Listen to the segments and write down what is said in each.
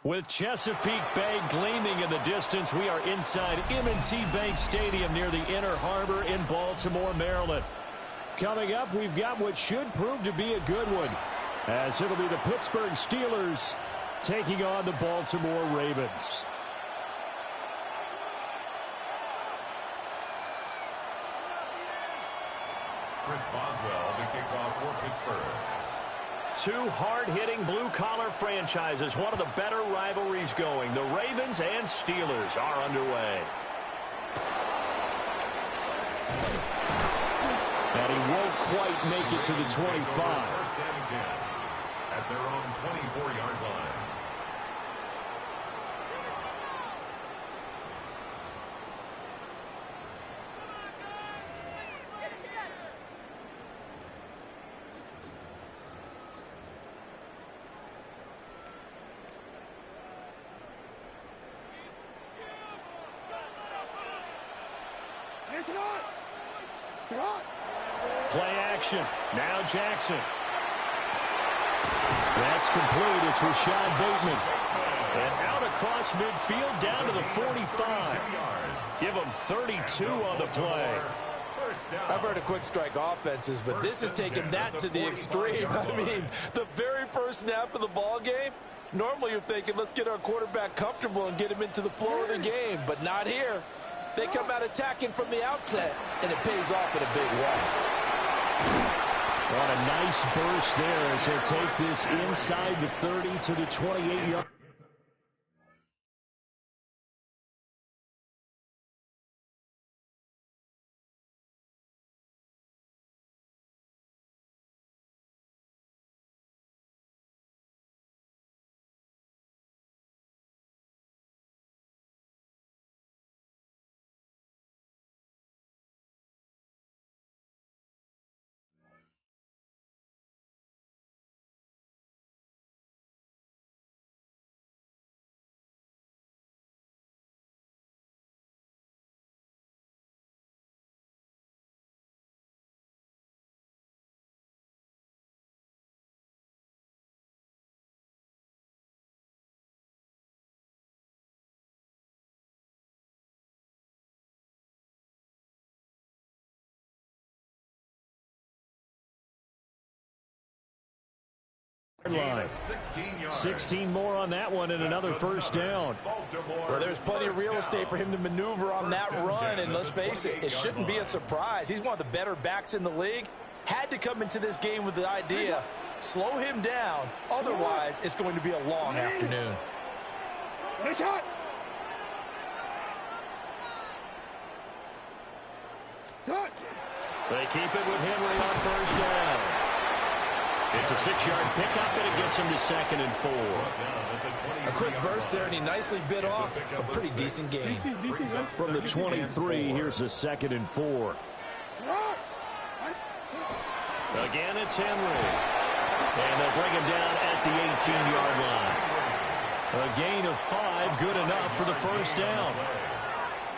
With Chesapeake Bay gleaming in the distance, we are inside M&T Bank Stadium near the Inner Harbor in Baltimore, Maryland. Coming up, we've got what should prove to be a good one, as it'll be the Pittsburgh Steelers taking on the Baltimore Ravens. Chris Boswell, the kickoff for Pittsburgh. Two hard-hitting blue-collar franchises, one of the better rivalries going. The Ravens and Steelers are underway. And he won't quite make it to the 25. First and 10 at their own 24-yard line. Play action. Now Jackson. That's complete. It's Rashad Bateman. And out across midfield down to the 45. Give him 32 on the play. I've heard of quick strike offenses, but this is taking that to the extreme. I mean, the very first snap of the ball game, normally you're thinking, let's get our quarterback comfortable and get him into the flow of the game, but not here. They come out attacking from the outset, and it pays off in a big way. What a nice burst there as they take this inside the 30 to the 28-yard. Line. 16 more on that one and another first down. Well, there's plenty of real estate for him to maneuver on that run, and let's face it, it shouldn't be a surprise. He's one of the better backs in the league. Had to come into this game with the idea, slow him down, otherwise it's going to be a long afternoon. They keep it with Henry on first down. It's a 6-yard pickup, and it gets him to 2nd and 4. A quick burst there, and he nicely bit off a pretty decent game. From the 23, here's a 2nd and 4. Again, it's Henry. And they'll bring him down at the 18-yard line. A gain of 5, good enough for the first down.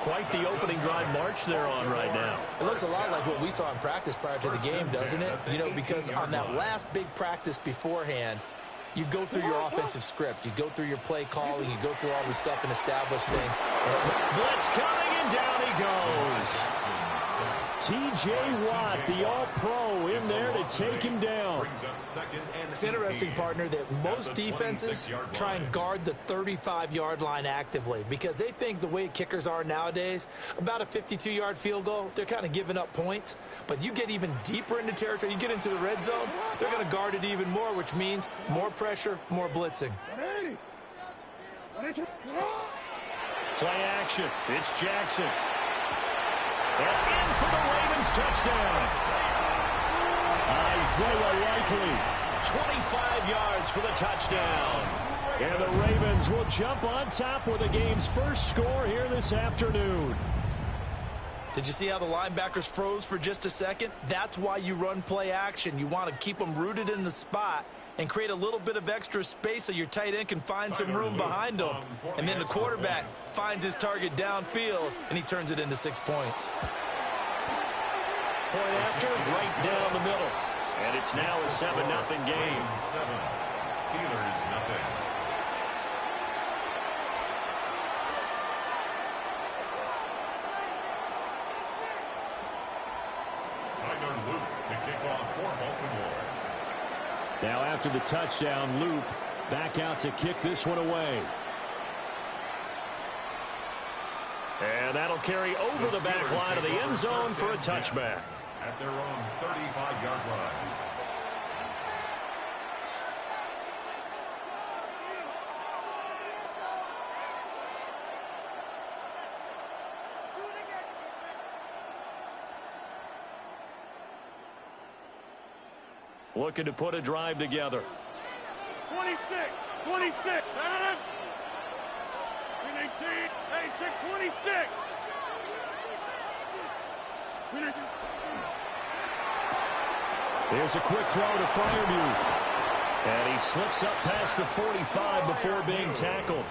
Quite the opening drive march they're on right now. It looks a lot like what we saw in practice prior to the game, doesn't it? You know, because on that last big practice beforehand, you go through your offensive script. You go through your play calling. You go through all this stuff and establish things. Blitz coming, and down he goes. T.J. Watt, the all-pro, in there to take him down. It's interesting, partner, that most defenses try and guard the 35-yard line actively because they think the way kickers are nowadays, about a 52-yard field goal, they're kind of giving up points. But you get even deeper into territory, you get into the red zone, they're going to guard it even more, which means more pressure, more blitzing. Play action. It's Jackson. And in for the Ravens touchdown. Isaiah Likely, 25 yards for the touchdown. And the Ravens will jump on top with the game's first score here this afternoon. Did you see how the linebackers froze for just a second? That's why you run play action. You want to keep them rooted in the spot and create a little bit of extra space so your tight end can find some room behind them. And then the quarterback finds his target downfield, and he turns it into 6 points. Point after, right down the middle. And it's now a 7-0 game. Steelers, nothing. kickoff for Baltimore. Now after the touchdown, Loop back out to kick this one away. And that'll carry over the back line of the end zone for a touchback. At their own 35-yard line. Looking to put a drive together. 26. 319. Hey, 626. Here's a quick throw to Freiermuth. And he slips up past the 45 before being tackled.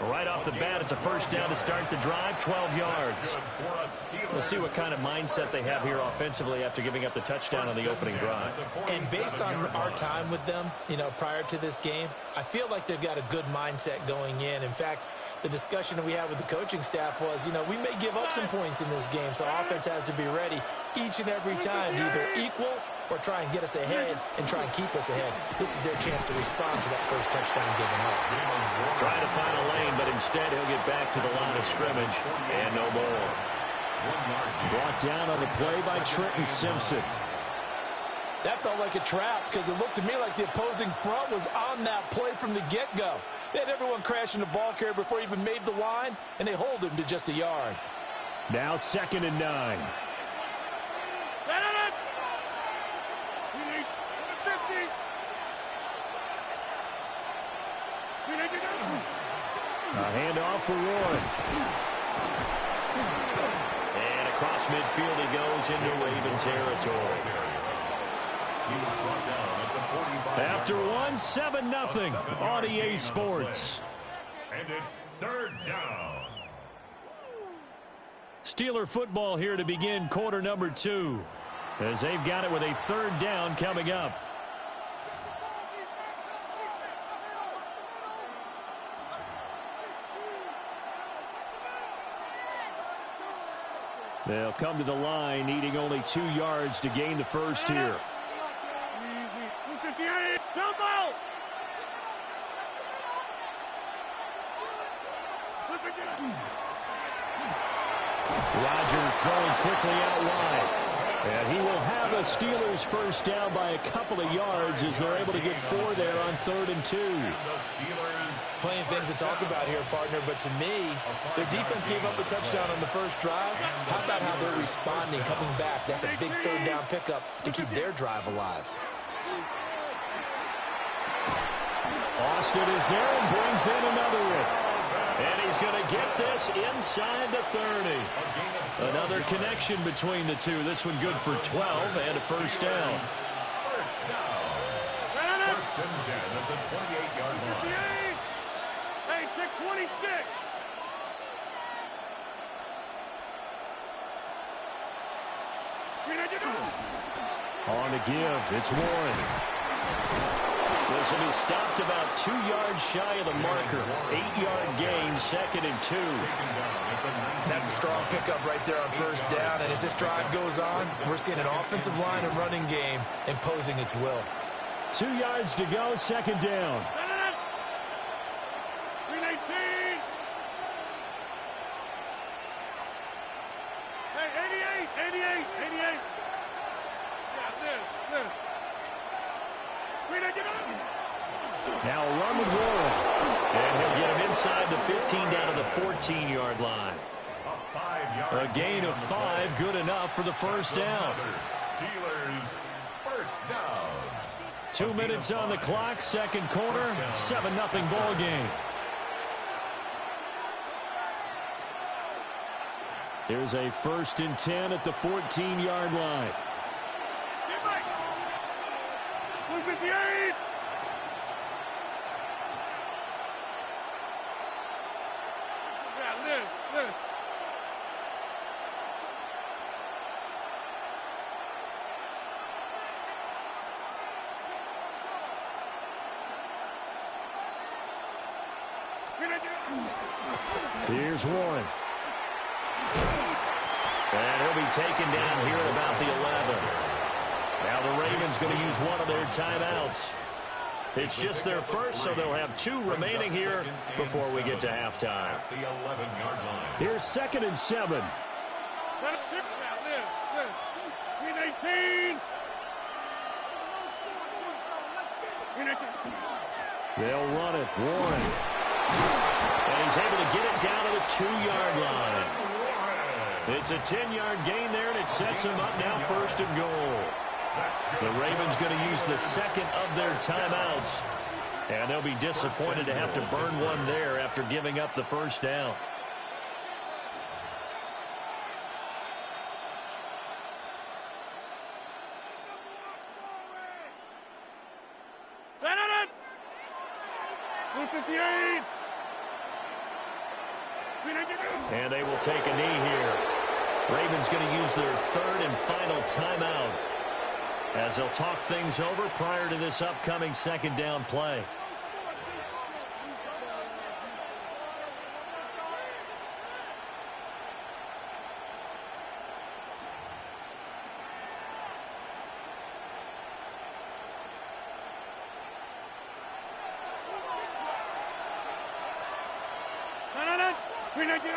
Right off the bat, it's a first down to start the drive, 12 yards. We'll see what kind of mindset they have here offensively after giving up the touchdown on the opening drive. And based on our time with them, prior to this game, I feel like they've got a good mindset going in. In fact, the discussion we had with the coaching staff was, we may give up some points in this game, so offense has to be ready each and every time to either equal or try and get us ahead and try and keep us ahead. This is their chance to respond to that first touchdown given up. Trying to find a lane, but instead he'll get back to the line of scrimmage and no more. Brought down on the play by Trenton Simpson. That felt like a trap because it looked to me like the opposing front was on that play from the get-go. They had everyone crashing the ball carrier before he even made the line, and they hold him to just a yard. Now 2nd and 9. A handoff for Warren. And across midfield he goes into Raven territory. After one, 7-0 on EA Sports. And it's 3rd down. Steeler football here to begin quarter number 2. As they've got it with a 3rd down coming up. They'll come to the line, needing only 2 yards to gain the first here. Rodgers throwing quickly out wide. And he will have a Steelers first down by a couple of yards as they're able to get 4 there on 3rd and 2. Plenty of things to talk about here, partner, but to me, their defense gave up a touchdown on the first drive. How about how they're responding, coming back? That's a big 3rd down pickup to keep their drive alive. Austin is there and brings in another one. And he's going to get this inside the 30. Another connection between the two. This one good for 12 and a first down. First and 10 at the 28-yard line. Hey, 626. On the give, it's Warren. This will be stopped about 2 yards shy of the marker. 8-yard gain, 2nd and 2. That's a strong pickup right there on first down. And as this drive goes on, we're seeing an offensive line and running game imposing its will. 2 yards to go, 2nd down. 319. Hey, 88. Yeah, this. Now a run with Warren. And he'll get him inside the 15 down to the 14-yard line. A gain of 5, good enough for the first down. Steelers first down. 2 minutes on the clock, 2nd quarter, 7-0 ball game. Here's a 1st and 10 at the 14-yard line. 158. Yeah, this. Here's Warren. And he'll be taken down here at about the 11. Now the Ravens going to use one of their timeouts. It's just their first, so they'll have 2 remaining here before we get to halftime. The 11-yard line. Here's 2nd and 7. Win 18. They'll run it. Warren. And he's able to get it down to the 2-yard line. It's a 10-yard gain there, and it sets him up now 1st and goal. The Ravens going to use the 2nd of their timeouts. And they'll be disappointed to have to burn one there after giving up the 1st down. And they will take a knee here. Ravens going to use their 3rd and final timeout as they'll talk things over prior to this upcoming 2nd down play.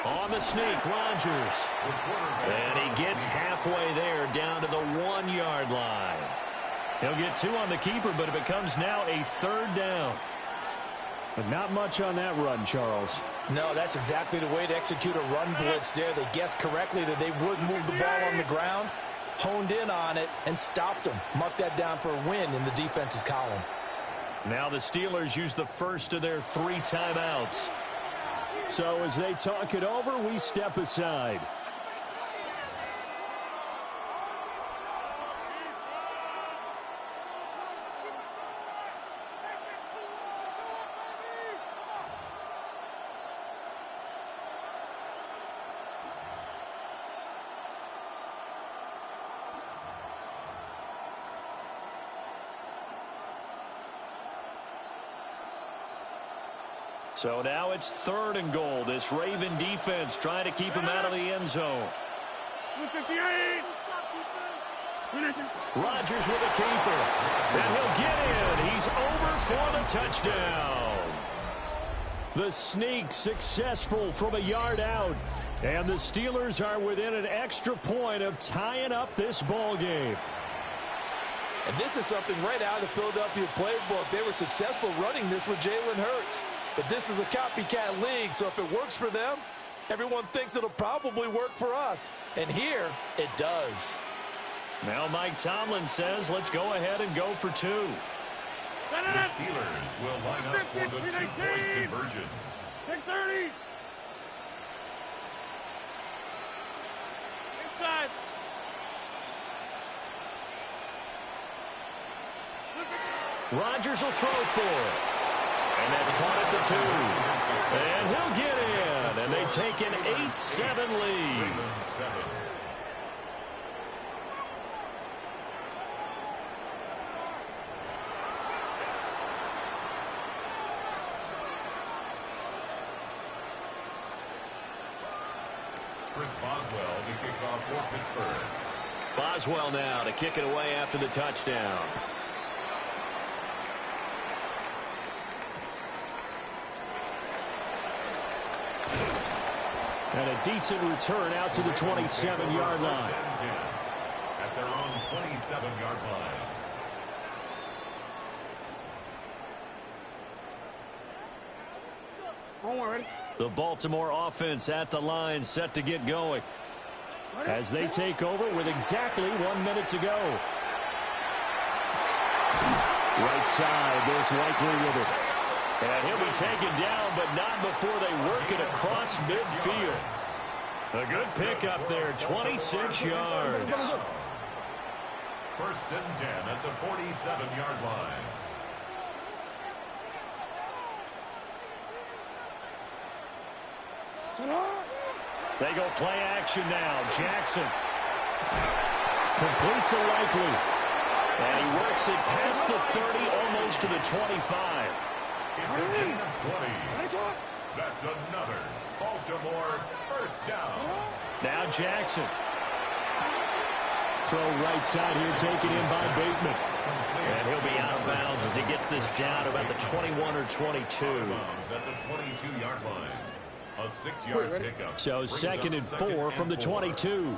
On the sneak, Rodgers. And he gets halfway there down to the 1-yard line. He'll get 2 on the keeper, but it becomes now a 3rd down. But not much on that run, Charles. No, that's exactly the way to execute a run blitz there. They guessed correctly that they would move the ball on the ground, honed in on it, and stopped them. Mark that down for a win in the defense's column. Now the Steelers use the 1st of their 3 timeouts. So as they talk it over, we step aside. So now it's 3rd and goal. This Raven defense trying to keep him out of the end zone. Rodgers with a keeper. And he'll get in. He's over for the touchdown. The sneak successful from a yard out. And the Steelers are within an extra point of tying up this ball game. And this is something right out of the Philadelphia playbook. They were successful running this with Jalen Hurts. But this is a copycat league, so if it works for them, everyone thinks it'll probably work for us. And here, it does. Now Mike Tomlin says, let's go ahead and go for 2. The Steelers will line up for the 2-point conversion. 6:30. Inside. Rodgers will throw for it. And that's caught at the 2. And he'll get in. And they take an 8-7 lead. Chris Boswell to kick off for Pittsburgh. Boswell now to kick it away after the touchdown. And a decent return out to the 27-yard line. At their own 27-yard line. The Baltimore offense at the line, set to get going. As they take over with exactly 1 minute to go. Right side, there's Likely with it. And he'll be taken down, but not before they work it across midfield. A good pickup there, 26 yards. 1st and 10 at the 47-yard line. They go play action now. Jackson. Complete to Likely. And he works it past the 30, almost to the 25. It's a gain of 20. That's another Baltimore 1st down. Now Jackson. throw right side here taken in by Bateman. And he'll be out of bounds as he gets this down about the 21 or 22. At the 22-yard line. A 6-yard pickup. So 2nd and 4 from the 22.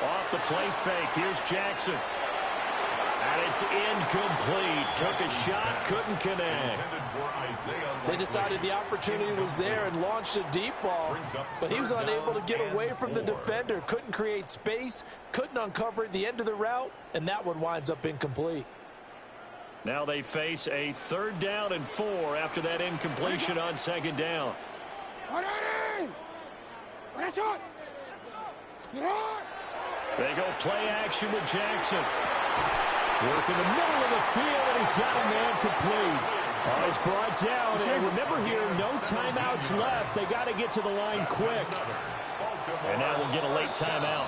Off the play fake. Here's Jackson. And it's incomplete. Took a shot, couldn't connect. They decided the opportunity was there and launched a deep ball, but he was unable to get away from the defender. Couldn't create space, couldn't uncover at the end of the route, and that one winds up incomplete. Now they face a 3rd down and 4 after that incompletion on 2nd down. They go play action with Jackson. Work in the middle of the field, and he's got a man complete. He's brought down, and remember here, no timeouts left. They got to get to the line quick. And now we'll get a late timeout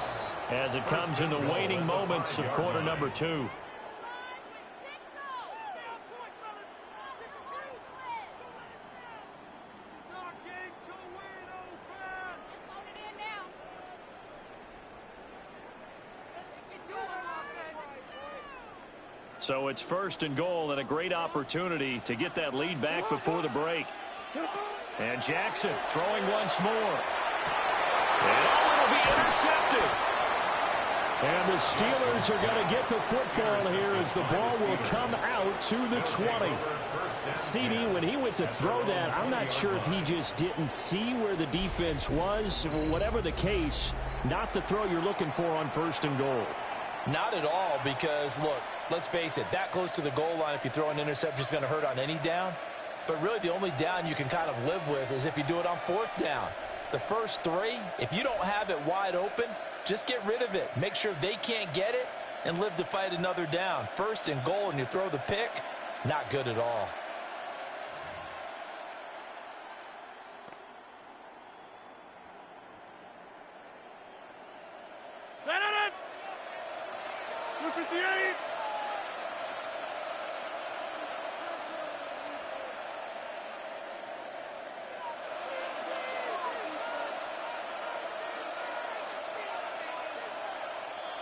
as it comes in the waning moments of quarter number 2. So it's 1st and goal and a great opportunity to get that lead back before the break. And Jackson throwing once more. And it'll be intercepted. And the Steelers are going to get the football here as the ball will come out to the 20. CD, when he went to throw that, I'm not sure if he just didn't see where the defense was. Whatever the case, not the throw you're looking for on 1st and goal. Not at all, because, look, let's face it, that close to the goal line, if you throw an interception, is going to hurt on any down. But really, the only down you can kind of live with is if you do it on 4th down. The first 3, if you don't have it wide open, just get rid of it. Make sure they can't get it and live to fight another down. 1st and goal, and you throw the pick, not good at all.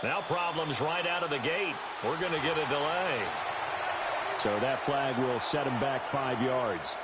Now problems right out of the gate. We're going to get a delay. So that flag will set him back 5 yards.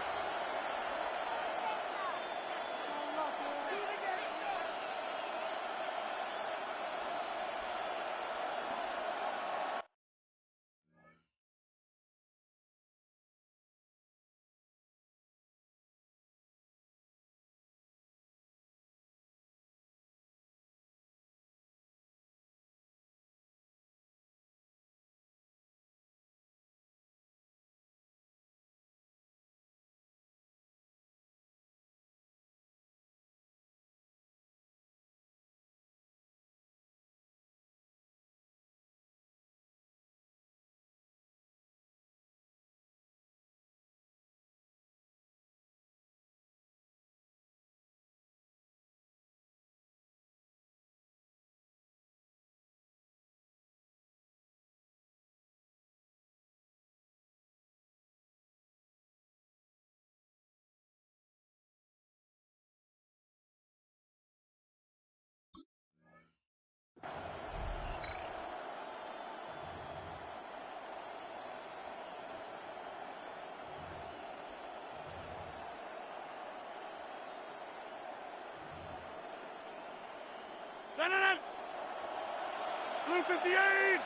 Blue 58.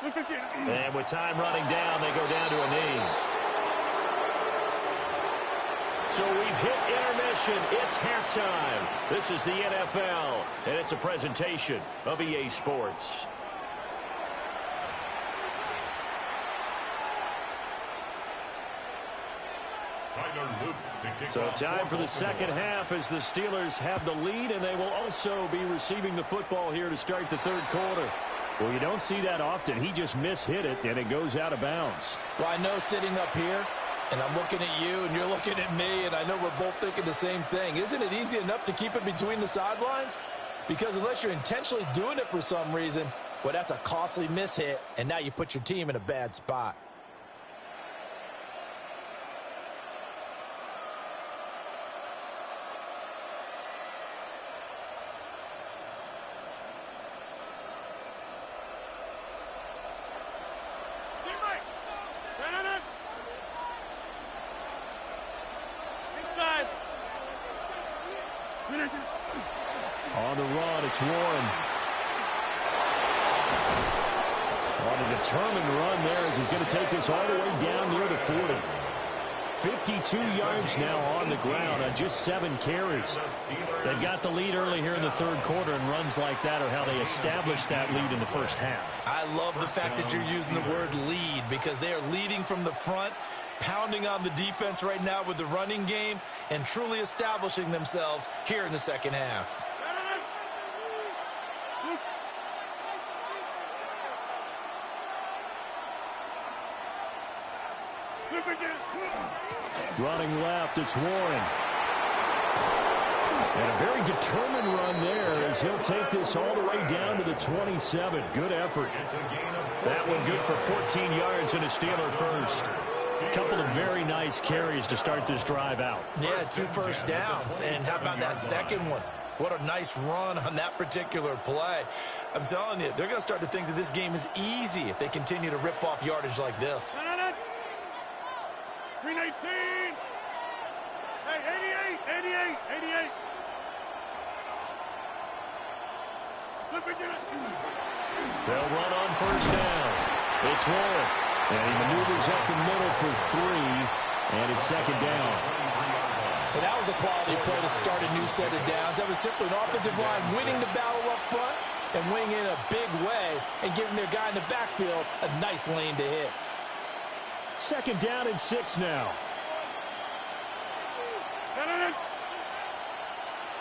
Blue 58. And with time running down, they go down to a knee. So we've hit intermission. It's halftime. This is the NFL, and it's a presentation of EA Sports. So time for the second half as the Steelers have the lead, and they will also be receiving the football here to start the third quarter. Well, you don't see that often. He just mishit it, and it goes out of bounds. Well, I know sitting up here, and I'm looking at you, and you're looking at me, and I know we're both thinking the same thing. Isn't it easy enough to keep it between the sidelines? Because unless you're intentionally doing it for some reason, Well, that's a costly miss hit, and now you put your team in a bad spot. On the run, it's Warren. On a determined run there as he's going to take this all the way down near the 40. 52 yards now on the ground on just 7 carries. They've got the lead early here in the third quarter, and runs like that are how they establish that lead in the first half. I love the fact that you're using the word lead, because they are leading from the front, pounding on the defense right now with the running game, and truly establishing themselves here in the second half. Running left, it's Warren. And a very determined run there as he'll take this all the way down to the 27. Good effort. That one good for 14 yards and a Steeler first. A couple of very nice carries to start this drive out. Yeah, 2 first downs. And how about that second one? What a nice run on that particular play. I'm telling you, they're going to start to think that this game is easy if they continue to rip off yardage like this. 319. Hey, 88. They'll run on first down. It's Warren. And he maneuvers up the middle for 3. And it's second down. But that was a quality play to start a new set of downs. That was simply an offensive line winning the battle up front and winning in a big way and giving their guy in the backfield a nice lane to hit. Second down and 6 now.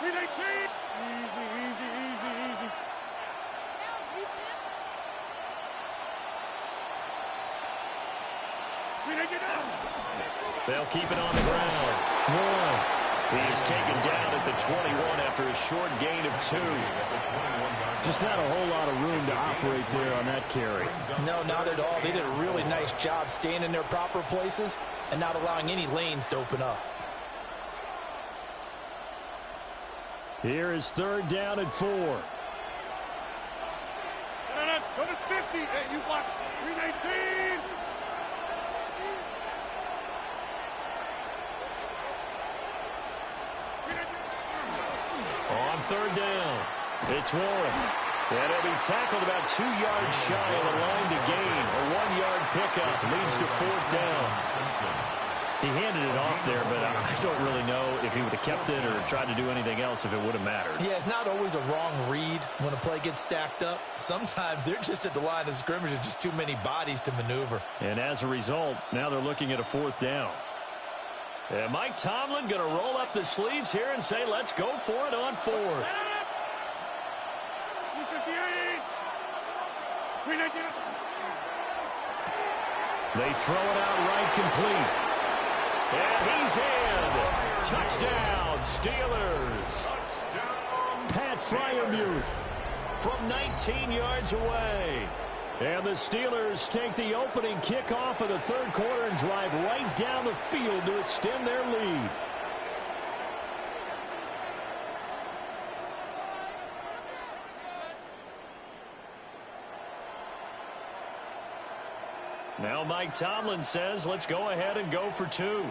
319. Easy. They'll keep it on the ground. Warren. He is taken down at the 21 after a short gain of 2. Just not a whole lot of room to operate there on that carry. No, not at all. They did a really nice job staying in their proper places and not allowing any lanes to open up. Here is third down and 4. Go to 50. Hey, you block. 319. On third down, it's Warren. And he'll be tackled about 2 yards shy of the line to gain. A 1-yard pickup leads to fourth down. He handed it off there, but I don't really know if he would have kept it or tried to do anything else if it would have mattered. Yeah, it's not always a wrong read when a play gets stacked up. Sometimes they're just at the line of scrimmage. There's just too many bodies to maneuver. And as a result, now they're looking at a fourth down. And Mike Tomlin going to roll up the sleeves here and say, let's go for it on fourth. 258. 319. They throw it out right, complete. And he's in. Touchdown, Steelers. Pat Freiermuth from 19 yards away. And the Steelers take the opening kickoff of the third quarter and drive right down the field to extend their lead. Now Mike Tomlin says, let's go ahead and go for 2.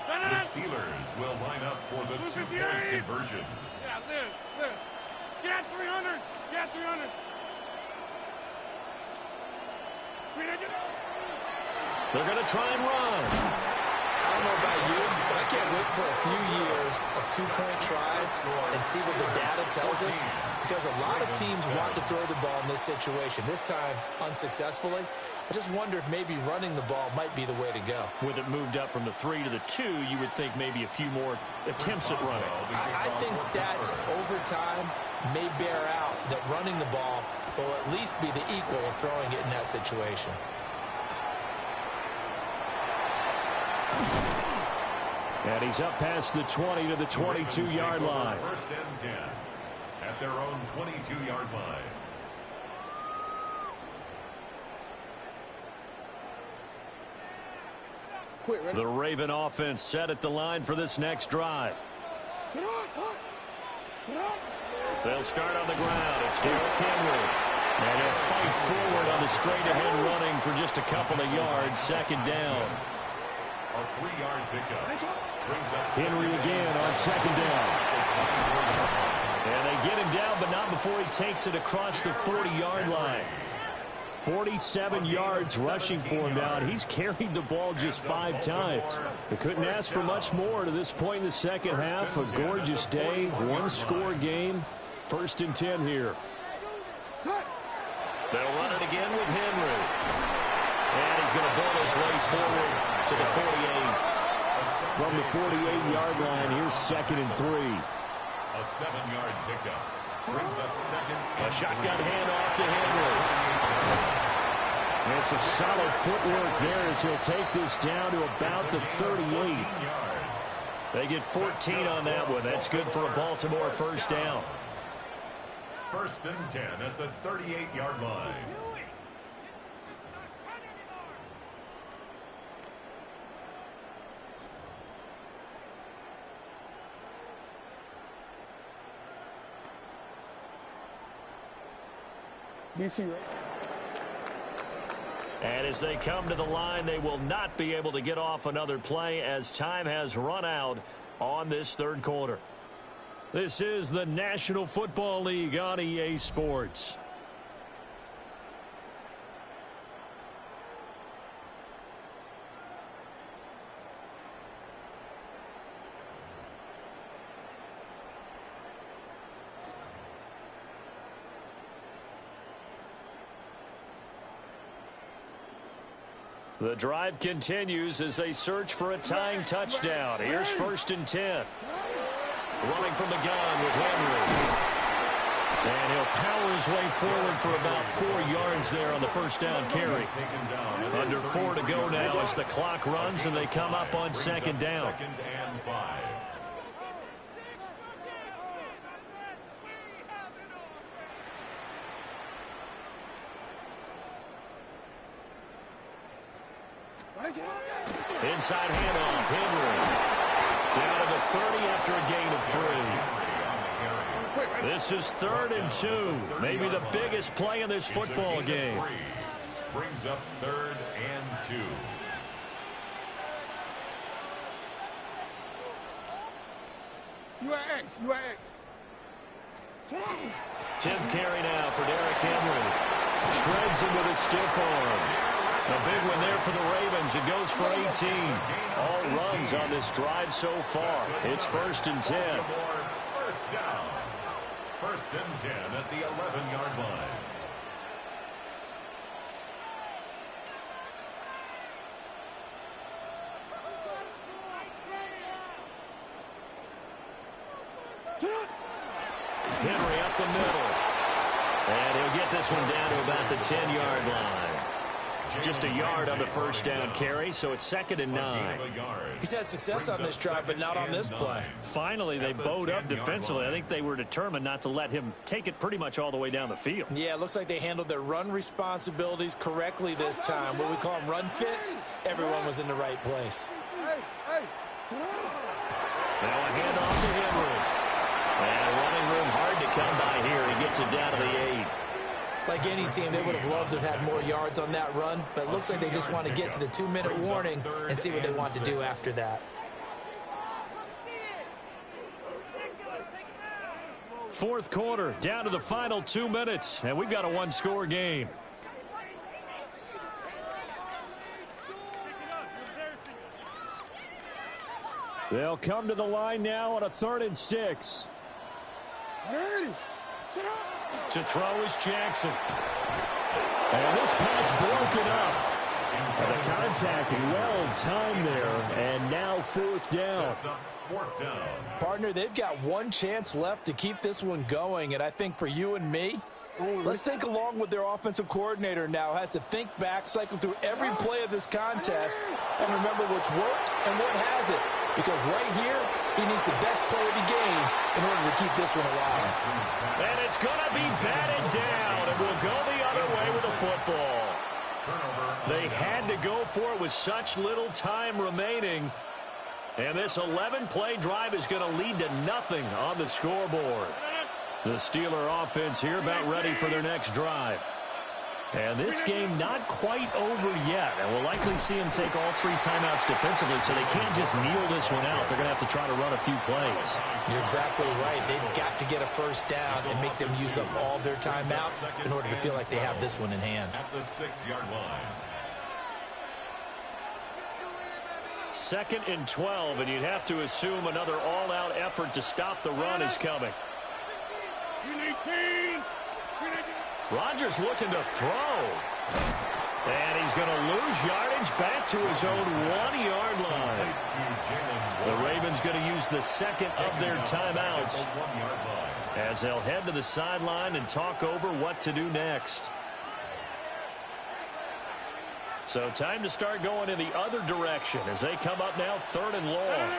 The Steelers will line up for the 2-point conversion. Yeah, this. Get 300. Get 300. They're going to try and run. I don't know about you, but I can't wait for a few years of 2-point tries and see what the data tells us, because a lot of teams want to throw the ball in this situation. This time, unsuccessfully. I just wonder if maybe running the ball might be the way to go. With it moved up from the 3 to the 2, you would think maybe a few more attempts at running. I think stats over time may bear out that running the ball will at least be the equal of throwing it in that situation. And he's up past the 20 to the 22-yard line. First and 10 at their own 22-yard line. The Raven offense set at the line for this next drive. They'll start on the ground. It's Derrick Henry. And he'll fight forward on the straight-ahead running for just a couple of yards. Second down. A 3-yard pickup. Henry again on second down. And they get him down, but not before he takes it across the 40-yard line. 47 yards rushing for him now. He's carried the ball just 5 times. They couldn't ask for much more to this point in the second half. A gorgeous day, one-score game. 1st and 10 here. They'll run it again with Henry. And he's going to build his way forward to the 48. From the 48-yard line, here's 2nd and 3. A 7-yard pickup. Brings up second. A shotgun handoff to Henry. And some solid footwork there as he'll take this down to about the 38. They get 14 on that one. That's good for a Baltimore first down. 1st and 10 at the 38-yard line. And as they come to the line, they will not be able to get off another play as time has run out on this 3rd quarter. This is the National Football League on EA Sports. The drive continues as they search for a tying touchdown. Here's 1st and 10. Running from the gun with Henry. And he'll power his way forward for about 4 yards there on the first down carry. Under 4 to go now as the clock runs and they come up on 2nd down. 2nd and 5. Inside handoff, Henry. Down to the 30 after a gain of 3. This is 3rd and 2. Maybe the biggest play in this football game. Brings up 3rd and 2. UAX. 10th carry now for Derrick Henry. Shreds him with a stiff arm. A big one there for the Ravens. It goes for 18. All runs on this drive so far. It's 1st and 10. First down. 1st and 10 at the 11-yard line. Henry up the middle. And he'll get this one down to about the 10-yard line. Just a yard on the first down carry, so it's 2nd and 9. He's had success on this drive, but not on this play. Finally, they bowed up defensively. I think they were determined not to let him take it pretty much all the way down the field. Yeah, it looks like they handled their run responsibilities correctly this time. What we call them run fits, everyone was in the right place. Now a handoff to Henry. And running room hard to come by here. He gets it down to the 8. Like any team, they would have loved to have had more yards on that run, but it looks like they just want to get to the 2-minute warning and see what they want to do after that. 4th quarter, down to the final 2 minutes, and we've got a one-score game. They'll come to the line now on a 3rd and 6. To throw is Jackson. And this pass broken up. The contact well timed there, and now 4th down. Partner, they've got one chance left to keep this one going, and I think for you and me, let's think along with their offensive coordinator now. Has to think back, cycle through every play of this contest, and remember what's worked and what hasn't. Because right here, he needs the best play of the game in order to keep this one alive. And it's going to be batted down, and we'll go the other way with the football. Turnover They had to go for it with such little time remaining. And this 11-play drive is going to lead to nothing on the scoreboard. The Steeler offense here about ready for their next drive. And this game not quite over yet. And we'll likely see them take all 3 timeouts defensively, so they can't just kneel this one out. They're going to have to try to run a few plays. You're exactly right. They've got to get a first down and make them use up all their timeouts in order to feel like they have this one in hand. At the 6-yard line. 2nd and 12, and you'd have to assume another all-out effort to stop the run is coming. Rodgers looking to throw. And he's going to lose yardage back to his own 1-yard line. The Ravens going to use the 2nd of their timeouts as they'll head to the sideline and talk over what to do next. So time to start going in the other direction as they come up now 3rd and long.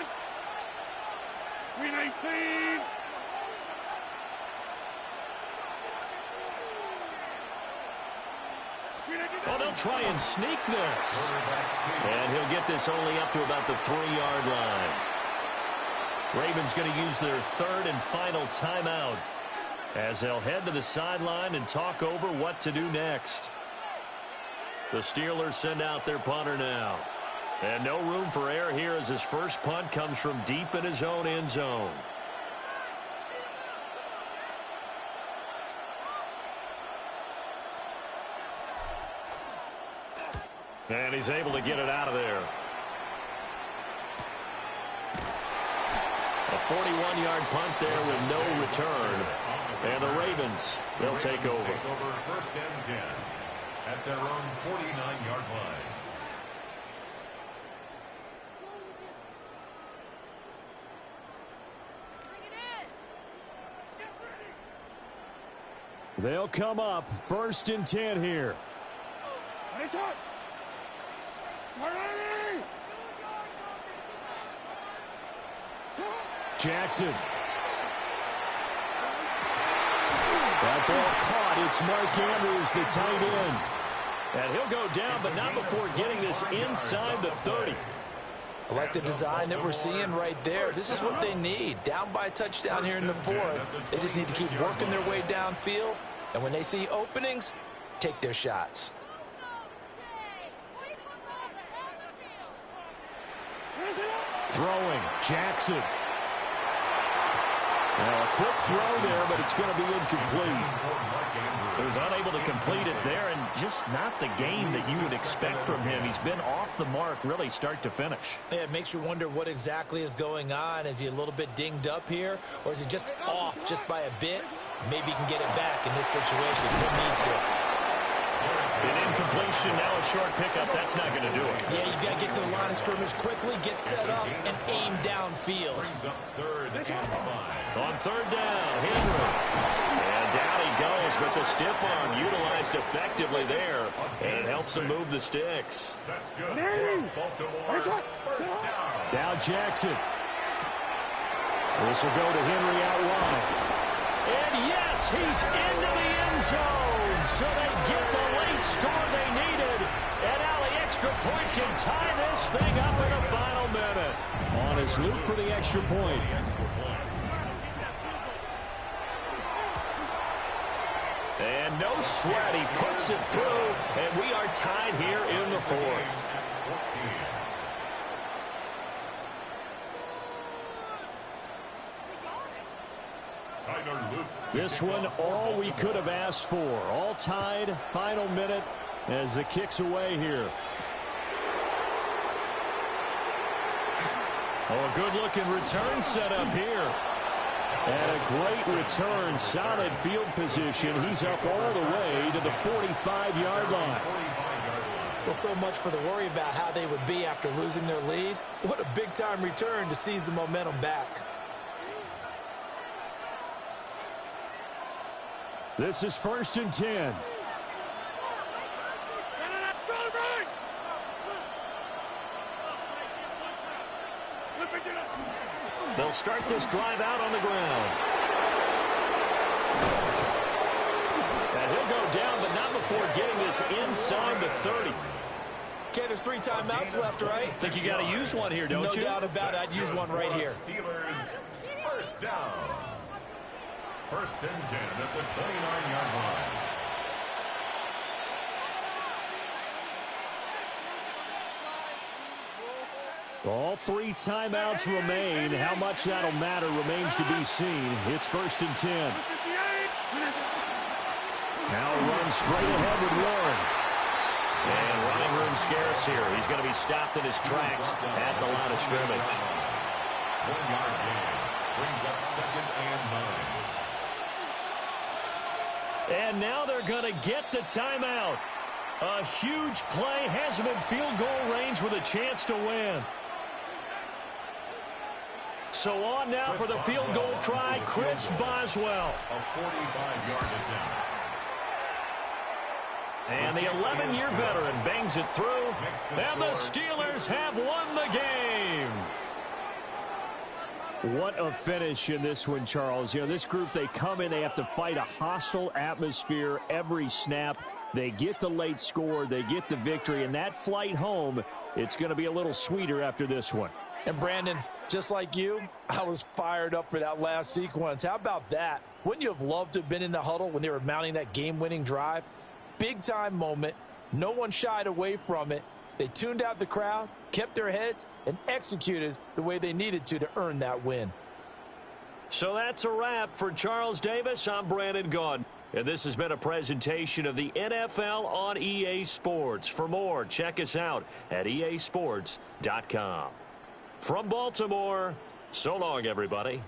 Oh, they'll try and sneak this. And he'll get this only up to about the 3-yard line. Ravens going to use their 3rd and final timeout as they'll head to the sideline and talk over what to do next. The Steelers send out their punter now. And no room for error here as his first punt comes from deep in his own end zone. And he's able to get it out of there. A 41-yard punt there with no return. And the Ravens, they'll take over. 1st and 10 at their own 49-yard line. They'll come up 1st and 10 here. Jackson. That ball caught. It's Mark Andrews, the tight end. And he'll go down, but not before getting this inside the 30. I like the design that we're seeing right there. This is what they need. Down by a touchdown here in the 4th. They just need to keep working their way downfield. And when they see openings, take their shots. Throwing, Jackson. Now a quick throw there, but it's going to be incomplete. So he's unable to complete it there, and just not the game that you would expect from him. He's been off the mark really start to finish. Yeah, it makes you wonder what exactly is going on. Is he a little bit dinged up here, or is he just off just by a bit? Maybe he can get it back in this situation. He'll need to. An incompletion, now a short pickup. That's not going to do it. Yeah, you've got to get to the line of scrimmage quickly, get set up, and aim downfield. On 3rd down, Henry. And down he goes, but the stiff arm utilized effectively there. And it helps him move the sticks. That's good. Baltimore. Now Jackson. This will go to Henry out wide. And yes, he's into the end zone. So they get the late score they needed. And now the extra point can tie this thing up in the final minute. On his loop for the extra point. And no sweat, he puts it through, and we are tied here in the 4th. This one, all we could have asked for. All tied, final minute, as the kick's away here. Oh, a good-looking return set up here. And a great return, solid field position. He's up all the way to the 45-yard line. Well, so much for the worry about how they would be after losing their lead. What a big-time return to seize the momentum back. This is 1st and 10. They'll start this drive out on the ground. And he'll go down, but not before getting this inside the 30. Okay, there's 3 timeouts left, right? Think you got to use one here, don't you? No doubt about it. I'd use one right here. Steelers, first down. First and 10 at the 29-yard line. All 3 timeouts remain. How much that'll matter remains to be seen. It's first and 10. Now run straight ahead with Warren. And running room scarce here. He's going to be stopped in his tracks at the line of scrimmage. 1-yard gain brings up second and 9. And now they're going to get the timeout. A huge play has him in field goal range with a chance to win. So on now for the field goal try, Chris Boswell. A 45-yard attempt. And the 11-year veteran bangs it through, and the Steelers have won the game. What a finish in this one, Charles. You know, this group, they come in, they have to fight a hostile atmosphere every snap. They get the late score, they get the victory, and that flight home, it's going to be a little sweeter after this one. And Brandon, just like you, I was fired up for that last sequence. How about that? Wouldn't you have loved to have been in the huddle when they were mounting that game-winning drive? Big-time moment. No one shied away from it. They tuned out the crowd, kept their heads, and executed the way they needed to earn that win. So that's a wrap for Charles Davis. I'm Brandon Gaudin. And this has been a presentation of the NFL on EA Sports. For more, check us out at easports.com. From Baltimore, so long, everybody.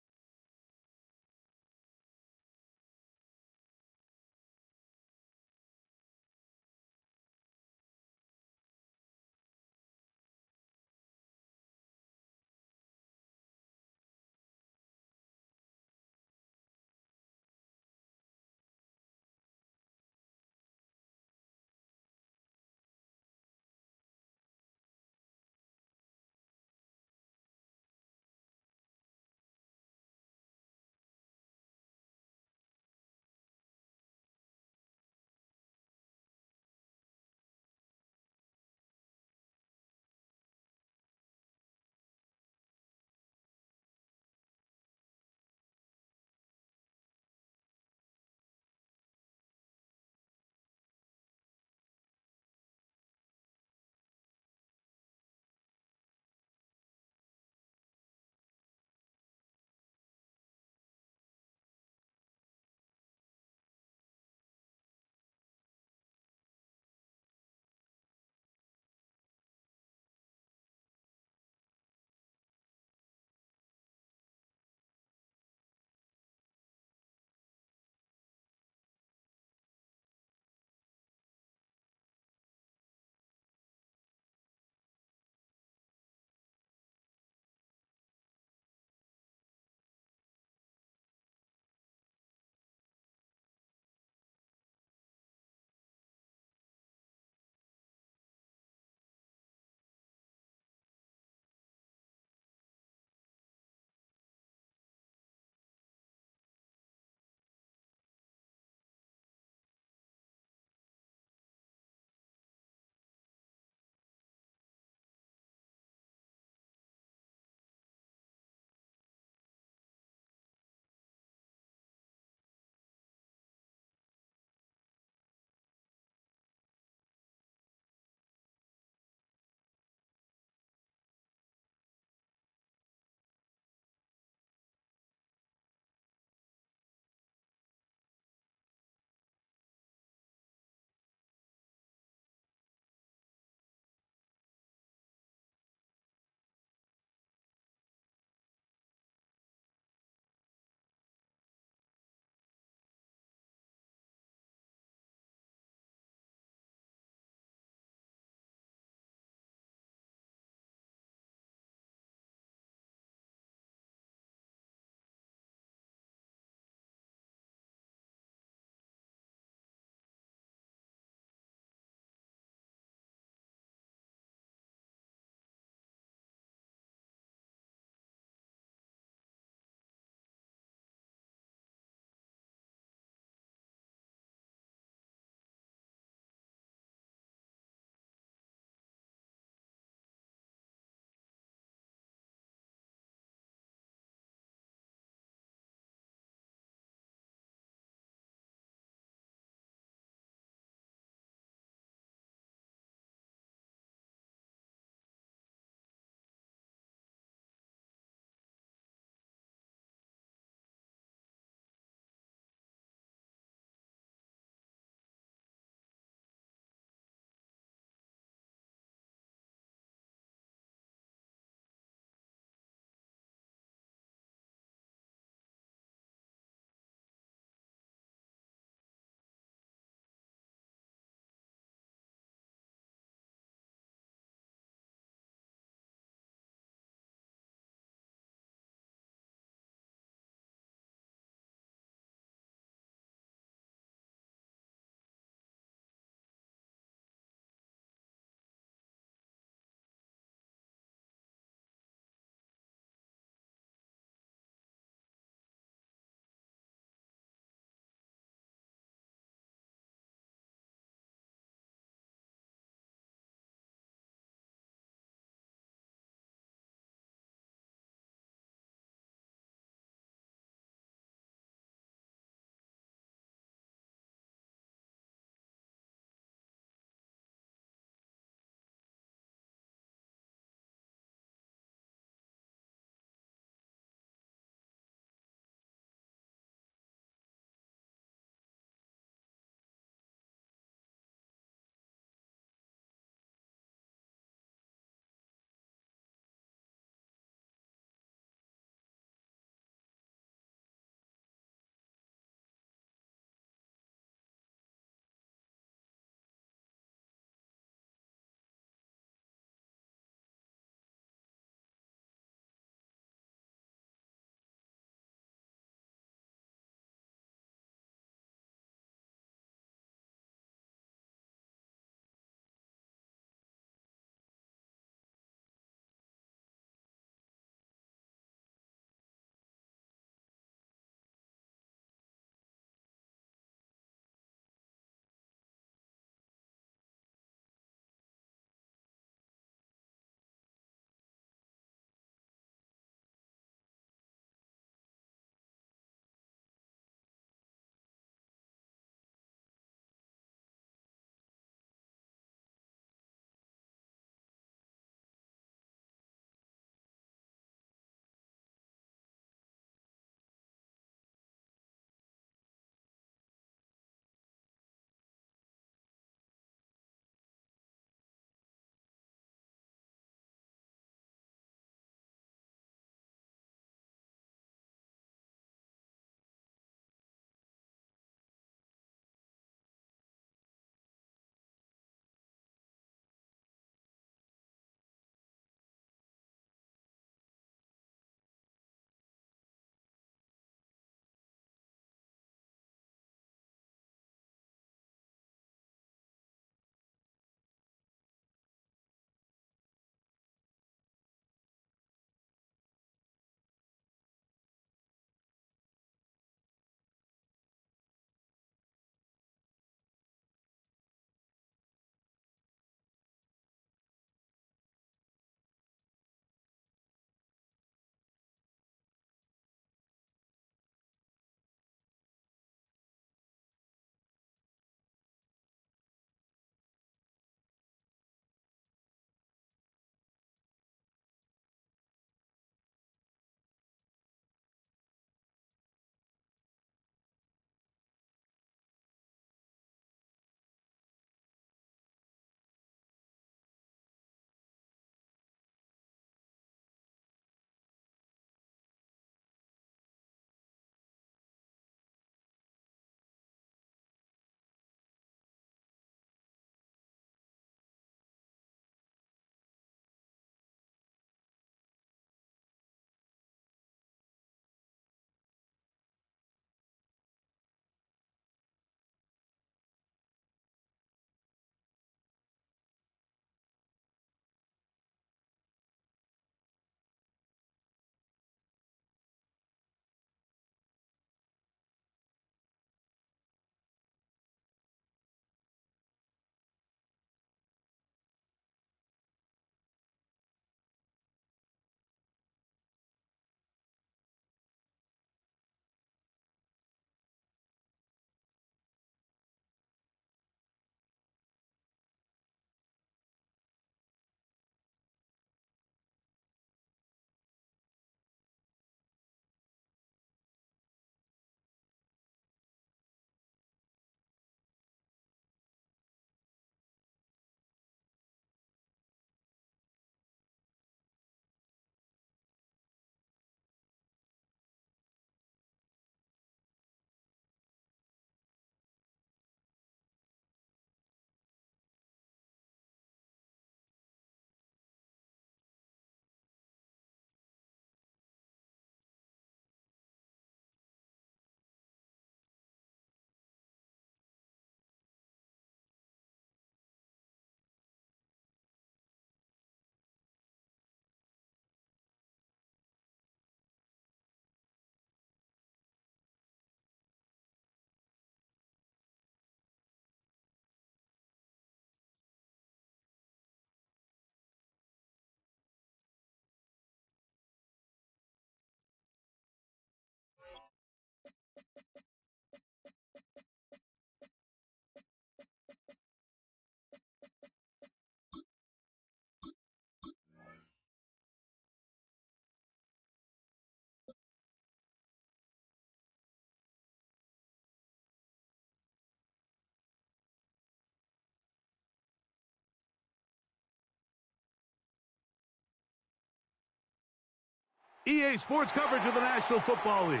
EA Sports coverage of the National Football League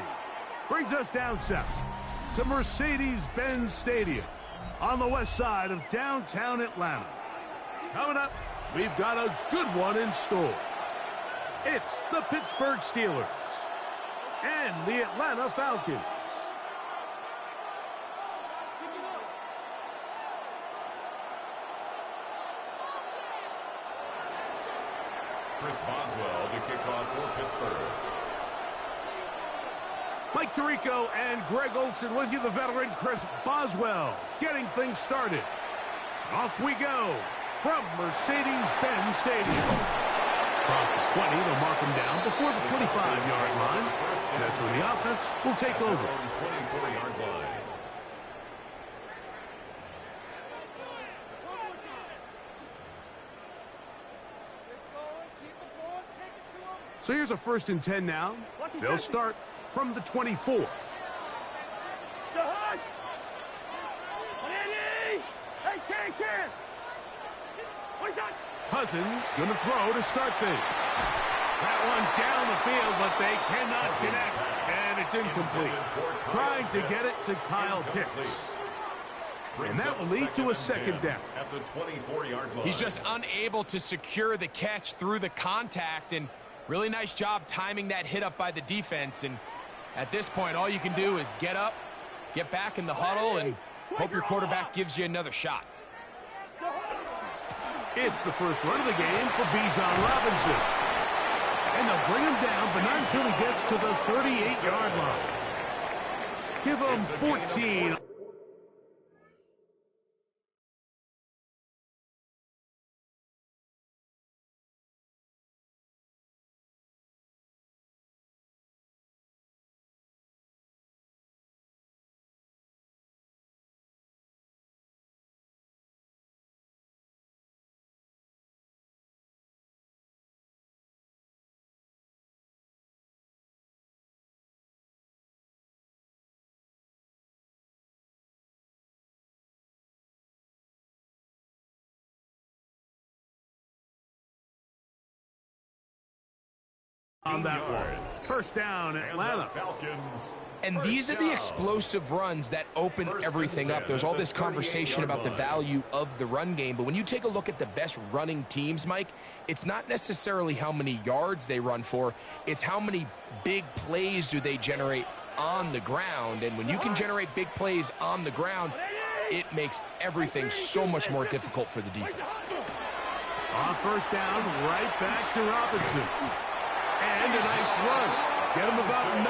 brings us down south to Mercedes-Benz Stadium on the west side of downtown Atlanta. Coming up, we've got a good one in store. It's the Pittsburgh Steelers and the Atlanta Falcons. Chris Boswell to kick off for Pittsburgh. Mike Tirico and Greg Olsen with you, the veteran Chris Boswell, getting things started. Off we go from Mercedes-Benz Stadium. Across the 20, they'll mark him down before the 25-yard line. That's when the offense will take over. 24-yard line. So here's a 1st and 10 now. They'll start from the 24. Cousins going to throw to start things. That one down the field, but they cannot connect, and it's incomplete. Trying to get it to Kyle Pitts. And that will lead to a 2nd down. At the 24-yard line. He's just unable to secure the catch through the contact, and really nice job timing that hit up by the defense. And at this point, all you can do is get up, get back in the huddle, and hope your quarterback gives you another shot. It's the first run of the game for Bijan Robinson. And they'll bring him down, but not until he gets to the 38-yard line. Give him 14. On that one. 1st down, Atlanta. And these are the explosive runs that open everything up. There's all this conversation about the value of the run game, but when you take a look at the best running teams, Mike, it's not necessarily how many yards they run for, it's how many big plays do they generate on the ground. And when you can generate big plays on the ground, it makes everything so much more difficult for the defense. On 1st down, right back to Robinson. And a nice run. Get him about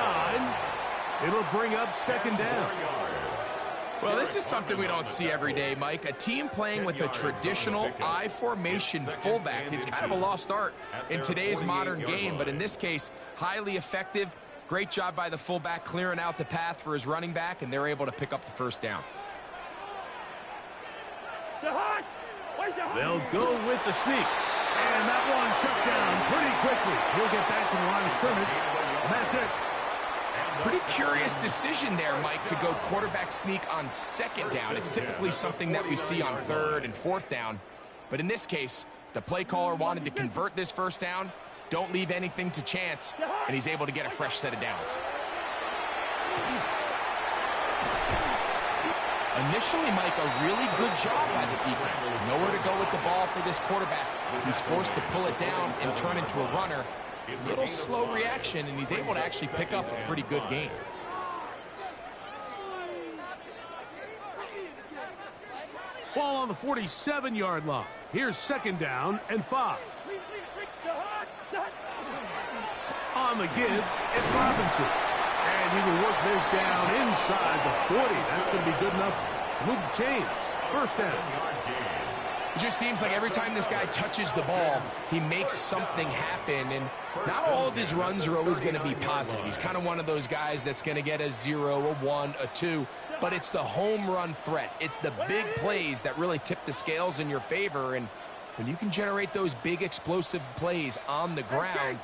9. It'll bring up 2nd down. Well, this is something we don't see every day, Mike. A team playing with a traditional I formation fullback. It's kind of a lost art in today's modern game, but in this case, highly effective. Great job by the fullback clearing out the path for his running back, and they're able to pick up the 1st down. They'll go with the sneak. And that one shut down pretty quickly. He'll get back to the line of scrimmage, and that's it. Pretty curious decision there, Mike, to go quarterback sneak on 2nd down. It's typically something that we see on 3rd and 4th down. But in this case, the play caller wanted to convert this 1st down, don't leave anything to chance, and he's able to get a fresh set of downs. Initially, Mike, a really good job by the defense. Nowhere to go with the ball for this quarterback. He's forced to pull it down and turn into a runner. A little slow reaction, and he's able to actually pick up a pretty good game. Ball on the 47-yard line. Here's 2nd down and 5. On the give, it's Robinson. And he will work this down inside the 40. That's going to be good enough to move the chains. 1st down. It just seems like every time this guy touches the ball, he makes something happen. And not all of his runs are always going to be positive. He's kind of one of those guys that's going to get a 0, a 1, a 2. But it's the home run threat. It's the big plays that really tip the scales in your favor. And when you can generate those big explosive plays on the ground,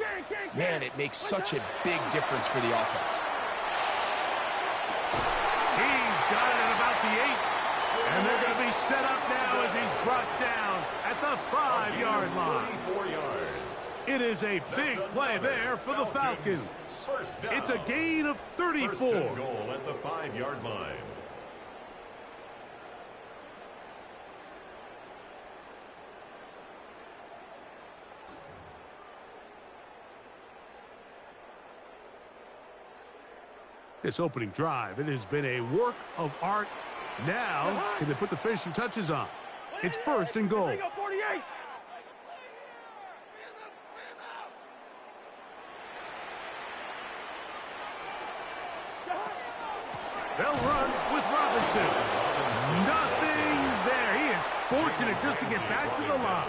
man, it makes such a big difference for the offense. He's got it at about the 8. And they're going to be set up now as he's brought down at the 5-yard line. 4 yards. It is a big play there for the Falcons. It's a gain of 34. First and goal at the 5-yard line. This opening drive, it has been a work of art. Now, can they put the finishing touches on? It's first and goal. They'll run with Robinson. Nothing there. He is fortunate just to get back to the line.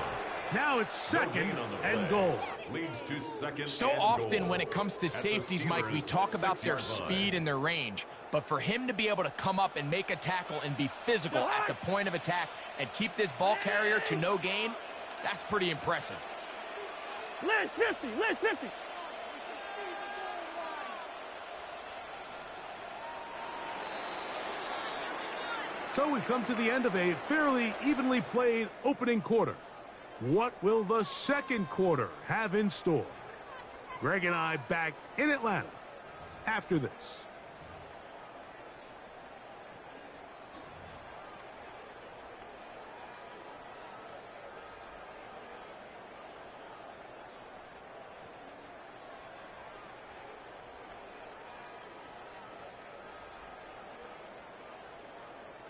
Now it's second and goal. Leads to second. So often when it comes to safeties, Mike, we talk about their speed and their range. But for him to be able to come up and make a tackle and be physical at the point of attack and keep this ball carrier to no gain, that's pretty impressive. Led 50, led 50. So we've come to the end of a fairly evenly played opening quarter. What will the second quarter have in store? Greg and I back in Atlanta after this.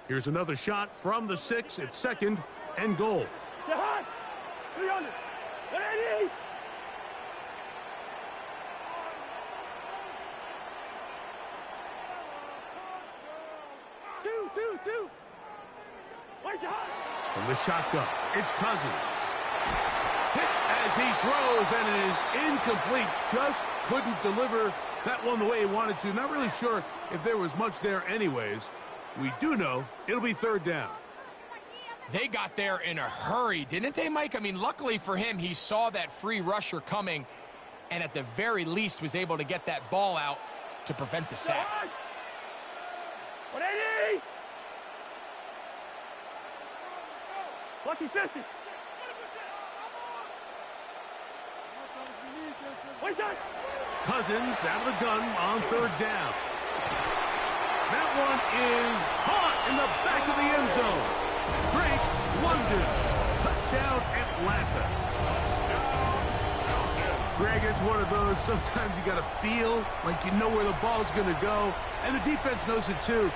Here's another shot from the 6 at second and goal. 300. 180. Two. From the shotgun, it's Cousins. Hit as he throws, and it is incomplete. Just couldn't deliver that one the way he wanted to. Not really sure if there was much there anyways. We do know it'll be third down. They got there in a hurry, didn't they, Mike? I mean, luckily for him, he saw that free rusher coming and at the very least was able to get that ball out to prevent the sack. 180. Lucky 50. Cousins out of the gun on third down. That one is caught in the back of the end zone. Drake London. Touchdown, Atlanta. Greg, it's one of those, sometimes you got to feel like you know where the ball's going to go, and the defense knows it too,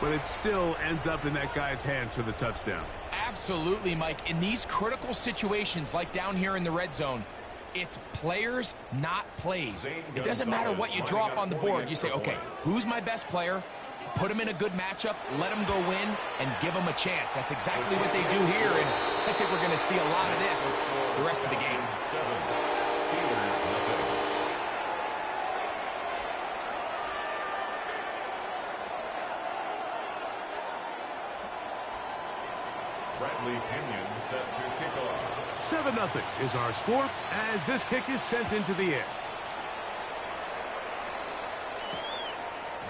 but it still ends up in that guy's hands for the touchdown. Absolutely, Mike. In these critical situations, like down here in the red zone, it's players, not plays. It doesn't matter what you drop on the board. You say, okay, who's my best player? Put him in a good matchup, let him go win, and give him a chance. That's exactly what they do here, and I think we're going to see a lot of this the rest of the game. Bradley Pinion set to kick off. 7-0 is our score as this kick is sent into the air.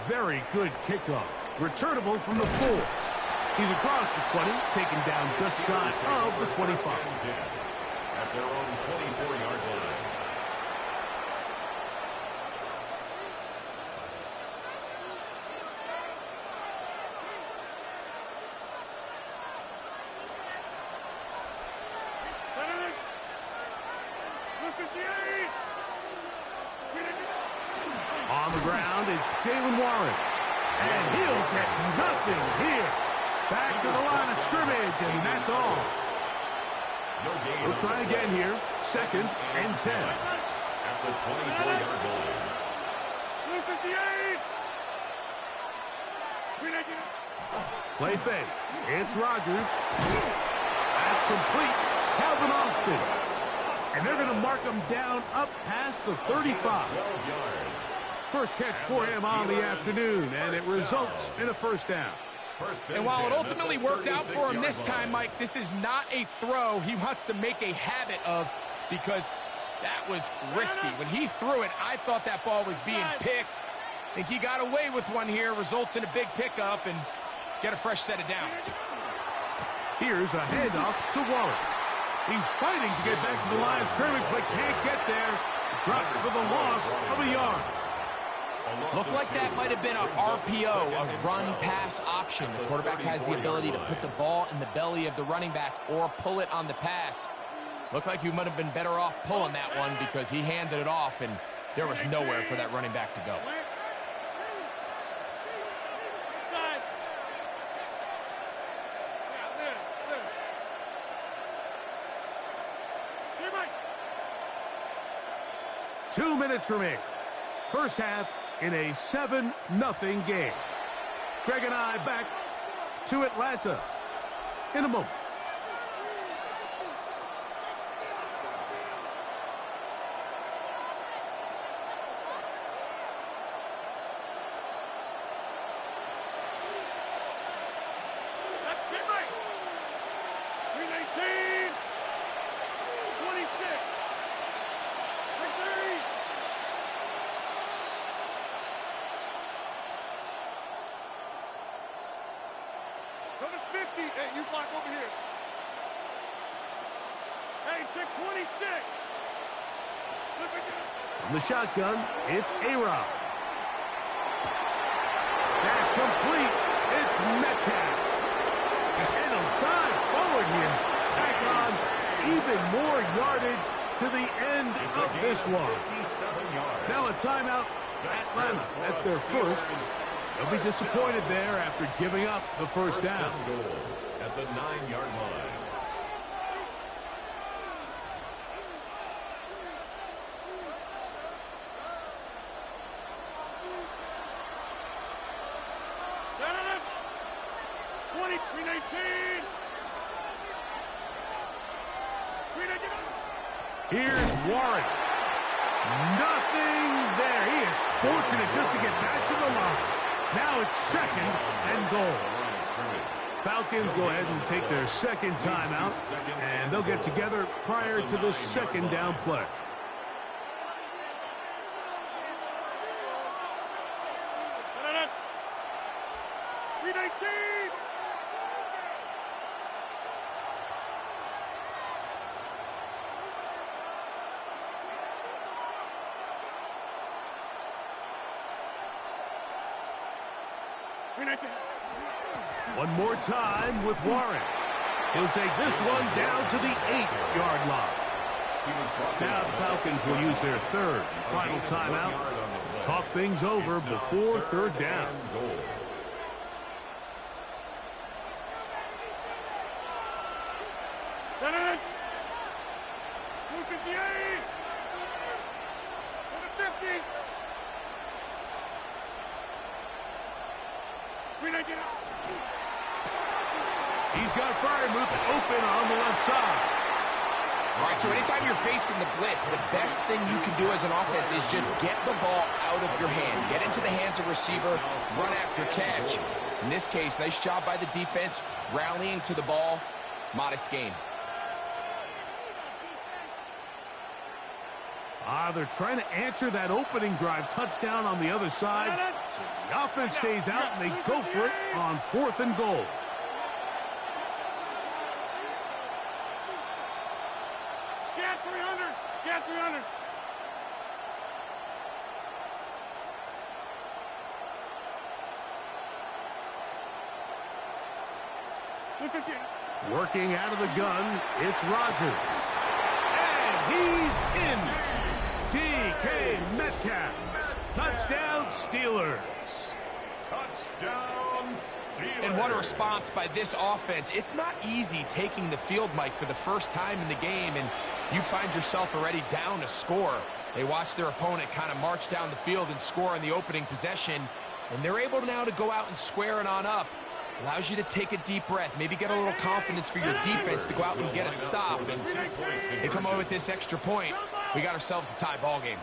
Very good kickoff. Returnable from the 4. He's across the 20, taken down just shy of the 25. At their own 24-yard line. On the ground, it's Jalen Warren. And he'll get nothing here. Back to the line of scrimmage, and that's all. We'll try again here. 2nd and 10. At the 24-yard line. 258. Play fake. It's Rodgers. That's complete. Calvin Austin. And they're going to mark him down up past the 35. 12 yards. First catch for him on the afternoon, and it results in a first down. And while it ultimately worked out for him this time, Mike, this is not a throw he wants to make a habit of because that was risky. When he threw it, I thought that ball was being picked. I think he got away with one here, results in a big pickup and get a fresh set of downs. Here's a handoff to Warren. He's fighting to get back to the line of scrimmage, but can't get there. Dropped for the loss of a yard. Looked like that might have been a RPO, a run-pass option. The quarterback has the ability to put the ball in the belly of the running back or pull it on the pass. Looked like you might have been better off pulling that one because he handed it off, and there was nowhere for that running back to go. Two minutes remaining. First half in a 7-0 game. Greg and I back to Atlanta in a moment. Go to 50. Hey, you block over here. Hey, check 26. From the shotgun, it's A-Rod. That's complete. It's Metcalf. And he'll dive forward here. Tack on even more yardage to the end of this one. Now a timeout. Atlanta. That's their first. They'll be disappointed there after giving up the first down. Goal at the 9-yard line. Here's Warren. Nothing there. He is fortunate just to get back to the line. Now it's second and goal. Falcons go ahead and take their second timeout, and they'll get together prior to the second down play. One more time with Warren. He'll take this one down to the 8-yard line. Now the Falcons will use their third and final timeout. Talk things over before third down. He's got Fryermuth open on the left side. All right, so anytime you're facing the blitz, the best thing you can do as an offense is just get the ball out of your hand. Get into the hands of receiver, run after catch. In this case, nice job by the defense, rallying to the ball. Modest gain. They're trying to answer that opening drive touchdown on the other side. So the offense stays out, and they go for it on 4th and goal. Get 300. Get 300. Working out of the gun, it's Rodgers. And he's in. DK Metcalf. Touchdown, Steelers. Touchdown, Steelers. And what a response by this offense. It's not easy taking the field, Mike, for the first time in the game, and you find yourself already down a score. They watch their opponent kind of march down the field and score in the opening possession, and they're able now to go out and square it on up. Allows you to take a deep breath, maybe get a little confidence for your defense to go out and get a stop. And they come away with this extra point. We got ourselves a tie ball game.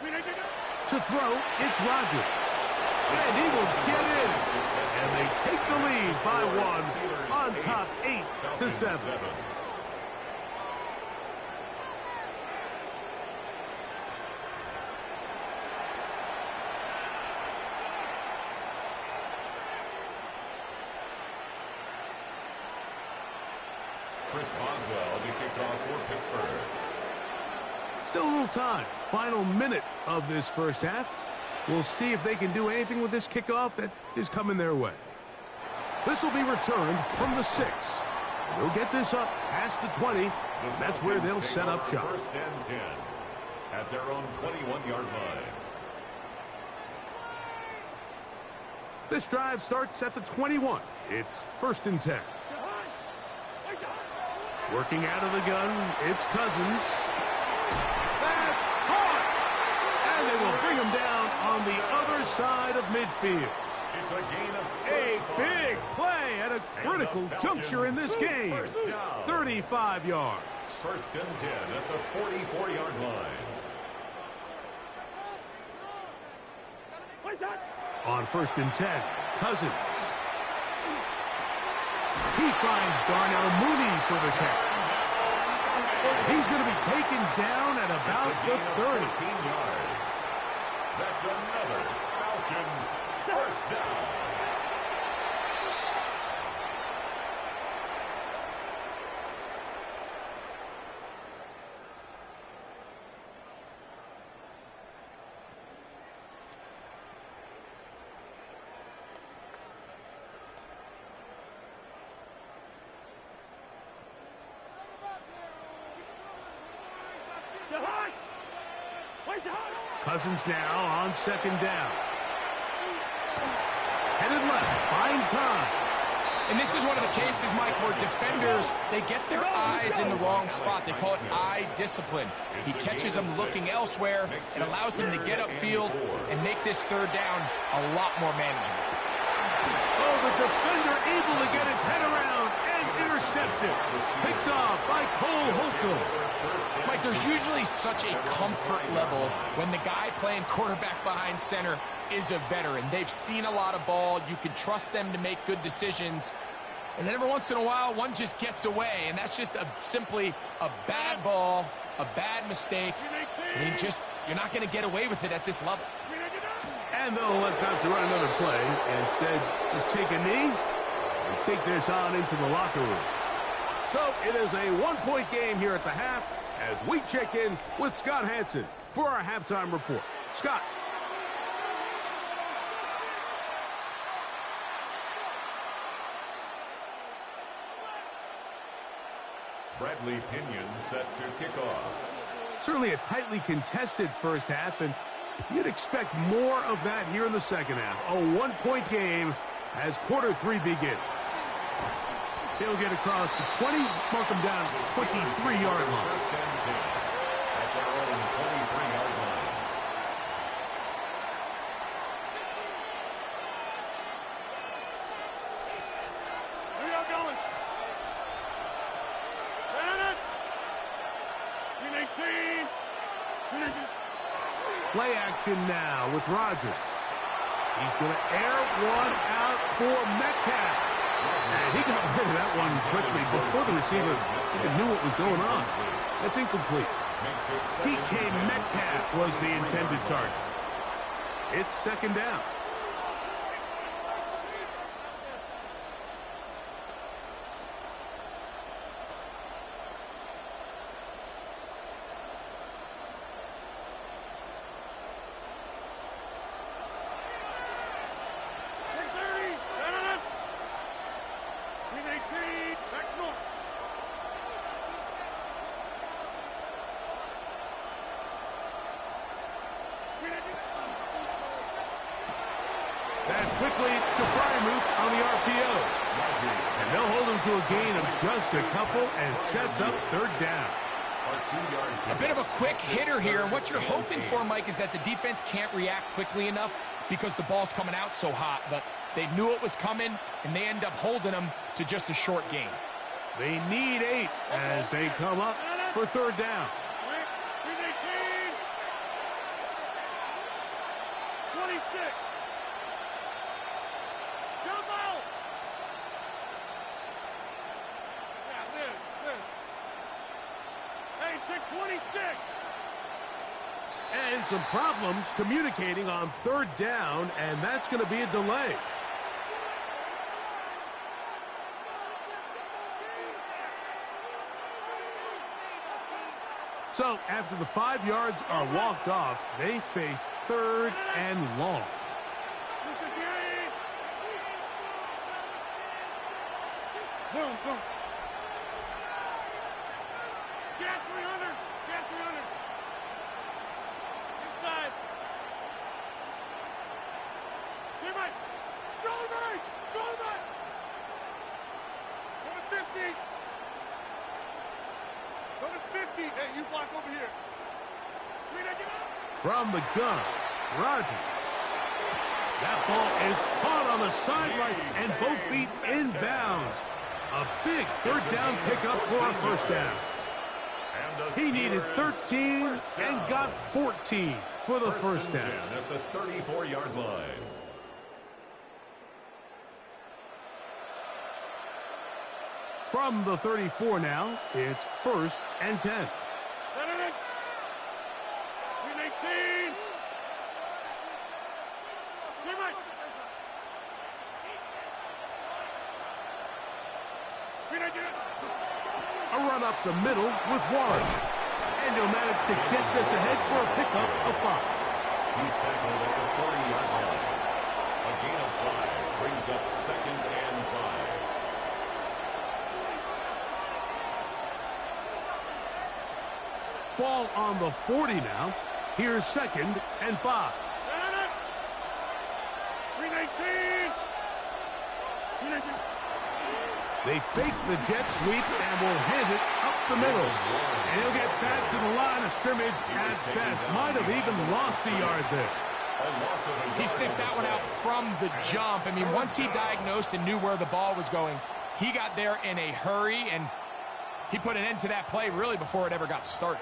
To throw, it's Rodgers. And he will get in. And they take the lead by 1 on top 8-7. Chris Boswell to kick off for Pittsburgh. Still a little time. Final minute of this first half. We'll see if they can do anything with this kickoff that is coming their way. This will be returned from the 6. They'll get this up past the 20. That's where they'll set up shop. First and 10 at their own 21-yard line. This drive starts at the 21. It's first and 10. Working out of the gun, it's Cousins. That's caught! And they will bring him down on the other side of midfield. It's a gain of A big play at a critical juncture in this game. 35 yards. First and 10 at the 44-yard line. On first and 10, Cousins. He finds Darnell Mooney for the catch. He's going to be taken down at about the 30. 15 yards. That's another Falcons first down. Cousins now on second down. Headed left, buying time. And this is one of the cases, Mike, where defenders, they get their eyes in the wrong spot. They call it eye discipline. He catches them looking elsewhere. It allows them to get upfield and make this third down a lot more manageable. Oh, the defender able to get his head around and intercepted. Picked off by Cole Holcomb. Mike, there's usually such a comfort level when the guy playing quarterback behind center is a veteran. They've seen a lot of ball. You can trust them to make good decisions. And then every once in a while, one just gets away, and that's just simply a bad ball, a bad mistake. And you're not going to get away with it at this level. And they'll let Johnson run another play. Instead, just take a knee and take this on into the locker room. So it is a one-point game here at the half as we check in with Scott Hansen for our halftime report. Scott. Bradley Pinion set to kick off. Certainly a tightly contested first half, and you'd expect more of that here in the second half. A one-point game as quarter 3 begins. He'll get across the 20, mark him down at the 23-yard line. First and 10 at their own 23-yard line. Where y'all going? Play action now with Rodgers. He's going to air one out for Metcalf. And he got rid of that one quickly before the receiver even knew what was going on. That's incomplete. DK Metcalf was the intended target. It's second down. That's quickly to Frymuth on the RPO. And they'll hold him to a gain of just a couple and sets up third down. A bit of a quick hitter here. And what you're hoping for, Mike, is that the defense can't react quickly enough because the ball's coming out so hot. But they knew it was coming, and they end up holding them to just a short gain. They need 8 as they come up for third down. 26. Jump out. Yeah, this. Hey, take 26. And some problems communicating on third down, and that's going to be a delay. So after the 5 yards are walked off, they face 3rd and long. Boom, boom. Get 300. Get 300. Inside. Get right. Shoulder right. Shoulder right. Go to 50. Go to 50. Hey, you block over here. From the gun, Rodgers. That ball is caught on the sideline and both feet inbounds. A big 3rd down pickup for a 1st down. He needed 13 and got 14 for the 1st down. At the 34-yard line. From the 34 now, it's 1st and 10. 18. A run up the middle with Warren. And he'll manage to get this ahead for a pickup of 5. He's tackled at the 40-yard line. A gain of 5 brings up 2nd and 5. Ball on the 40 now. Here's 2nd and 5. 319. They fake the jet sweep and will hand it up the middle. And he'll get back to the line of scrimmage at best. Might have even lost a yard there. He sniffed that one out from the jump. I mean, once he diagnosed and knew where the ball was going, he got there in a hurry, and he put an end to that play really before it ever got started.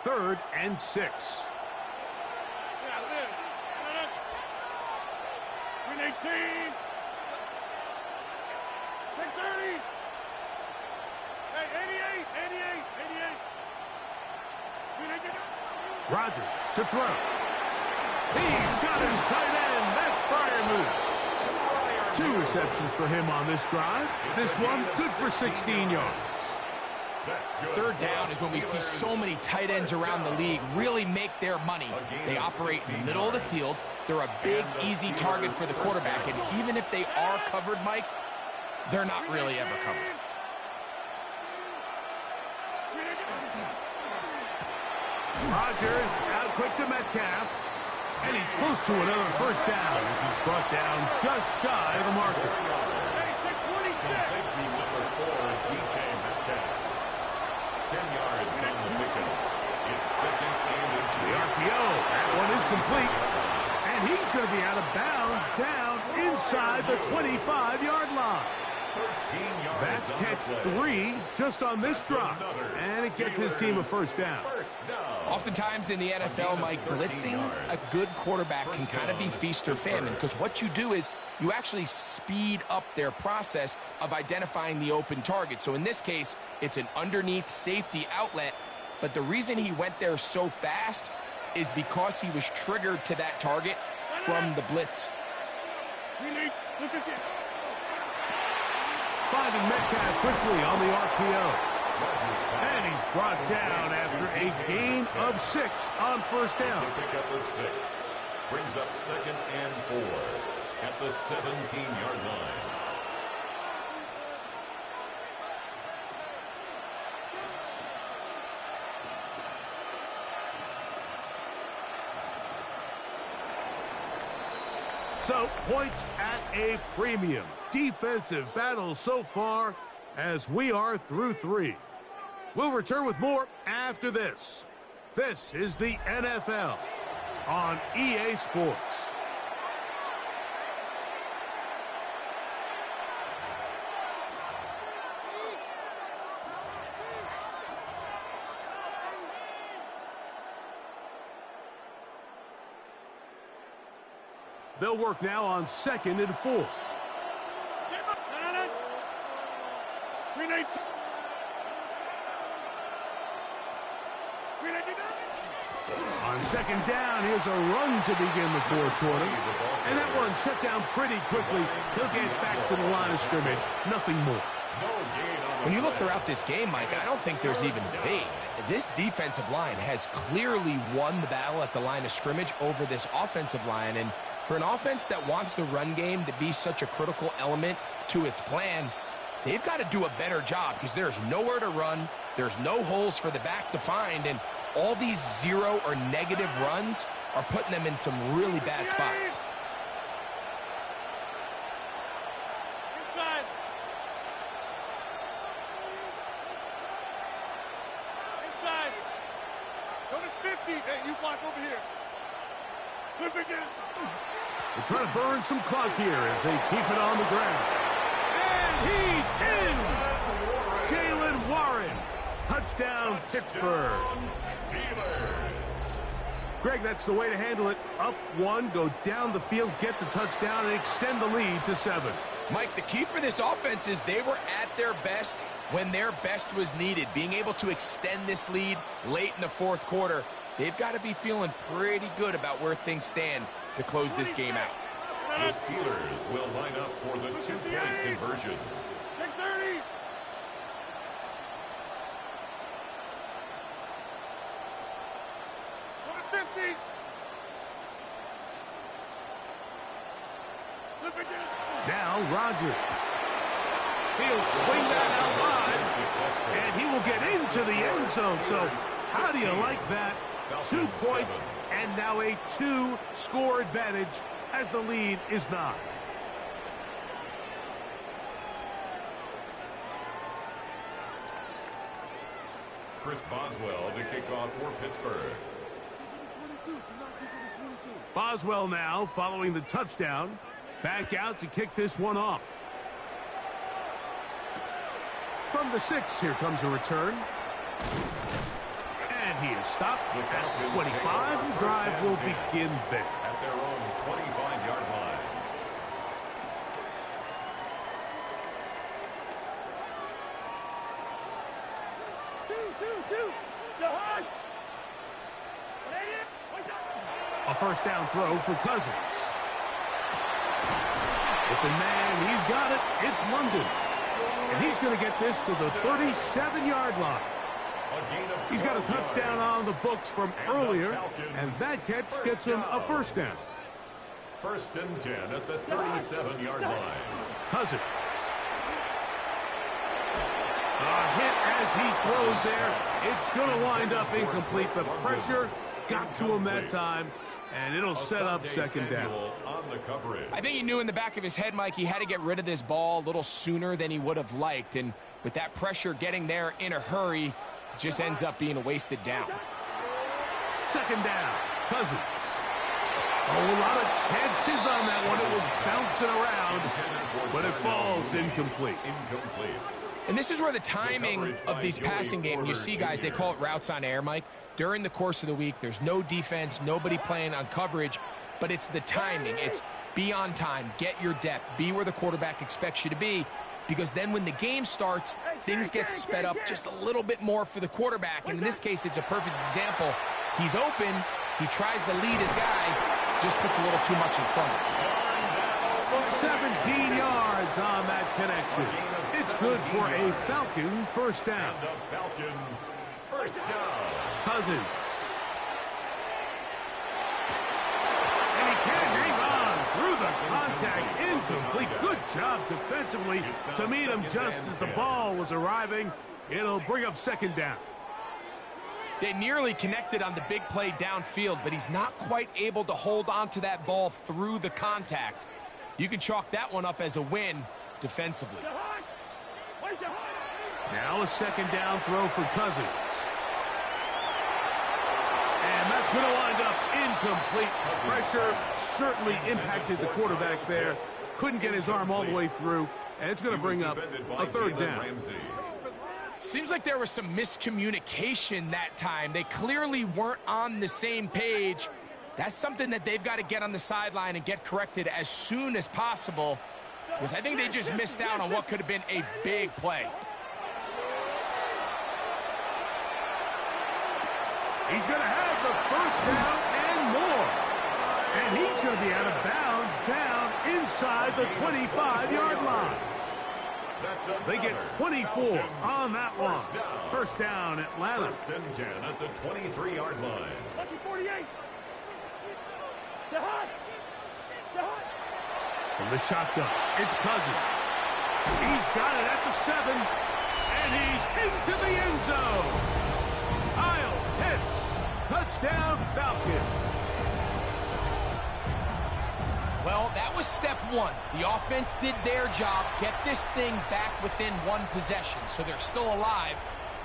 Third and 6. 18. 630. Hey, 88. Rodgers to throw. He's got his tight end. That's Freiermuth. 2 receptions for him on this drive. This one good for 16 yards. 3rd down is when we see so many tight ends around the league really make their money. They operate in the middle of the field. They're a big, easy target for the quarterback. And even if they are covered, Mike, they're not really ever covered. Rodgers out quick to Metcalf. And he's close to another 1st down as he's brought down just shy of the marker. Hey, 626. Number 4, DK Metcalf. 10 yards on the pickup. It's 2nd and inches. The RPO. That one is complete. And he's going to be out of bounds down inside the 25-yard line. 13 yards. That's catch 3 just on this drop. And it gets his team a 1st down. Oftentimes in the NFL, Mike, blitzing a good quarterback can kind of be feast or famine, because what you do is you actually speed up their process of identifying the open target. So in this case, it's an underneath safety outlet, but the reason he went there so fast is because he was triggered to that target from the blitz. Finding Metcalf quickly on the RPO. And he's brought down after a gain of 6 on 1st down. Pick up a 6. Brings up 2nd and 4 at the 17-yard line. So, points at a premium. Defensive battle so far as we are through 3. We'll return with more after this. This is the NFL on EA Sports. They'll work now on 2nd and 4. On On second down, here's a run to begin the fourth quarter. And that one shut down pretty quickly. He'll get back to the line of scrimmage. Nothing more. When you look throughout this game, Mike, I don't think there's even a debate. This defensive line has clearly won the battle at the line of scrimmage over this offensive line. And for an offense that wants the run game to be such a critical element to its plan, they've got to do a better job because there's nowhere to run. There's no holes for the back to find. And all these zero or negative runs are putting them in some really bad spots. Inside. Inside. Go to 50. Hey, you block over here. Flip again. They're trying to burn some clock here as they keep it on the ground. And he's in! Jalen Warren. Touchdown, Pittsburgh. Greg, that's the way to handle it. Up one, go down the field, get the touchdown, and extend the lead to 7. Mike, the key for this offense is they were at their best when their best was needed. Being able to extend this lead late in the fourth quarter, they've got to be feeling pretty good about where things stand to close this game out. The Steelers will line up for the 2-point conversion. 630. Go to 50. Flip again. Now Rodgers. He'll swing that out wide, and he will get into the end zone. So how do you like that? 2 points, and now a 2-score advantage as the lead is 9. Chris Boswell to kick off for Pittsburgh. Boswell now following the touchdown. Back out to kick this one off. From the 6, here comes a return. And he is stopped at the 25. The drive will begin there. At their own 25-yard line. A first down throw for Cousins. Open man, he's got it. It's London. And he's going to get this to the 37-yard line. He's got a touchdown on the books from earlier, and that catch gets him a first down. 1st and 10 at the 37-yard line. Cousins. A hit as he throws there. It's going to wind up incomplete. The pressure got to him that time, and it'll set up second down. On the coverage. I think he knew in the back of his head, Mike, he had to get rid of this ball a little sooner than he would have liked. And with that pressure getting there in a hurry, it just ends up being a wasted down. Second down, Cousins. A lot of chances on that one. It was bouncing around, but it falls incomplete. And this is where the timing of these passing games, you see guys, they call it routes on air, Mike. During the course of the week, there's no defense, nobody playing on coverage, but it's the timing. It's be on time, get your depth, be where the quarterback expects you to be, because then when the game starts, things get sped up just a little bit more for the quarterback. And in this case, it's a perfect example. He's open, he tries to lead his guy, just puts a little too much in front of him. 17 yards on that connection. It's good for a Falcon first down. The Falcons first down. Cousins. And he can't hang on through the contact. Incomplete. Good job defensively to meet him just as the ball was arriving. It'll bring up second down. They nearly connected on the big play downfield, but he's not quite able to hold on to that ball through the contact. You can chalk that one up as a win defensively. Now a second down throw for Cousins. And that's going to wind up incomplete. Pressure certainly impacted the quarterback there. Couldn't get his arm all the way through, and it's going to bring up a third down. Seems like there was some miscommunication that time. They clearly weren't on the same page. That's something that they've got to get on the sideline and get corrected as soon as possible, because I think they just missed out on what could have been a big play. He's going to have the first down and more. And he's going to be out of bounds down inside the 25-yard line. They get 24 on that one. First down, Atlanta. First and 10 at the 23-yard line. Lucky 48. From the shotgun, it's Cousins. He's got it at the 7, and he's into the end zone. Kyle Pitts, touchdown Falcons. Well, that was step one. The offense did their job, get this thing back within one possession, so they're still alive.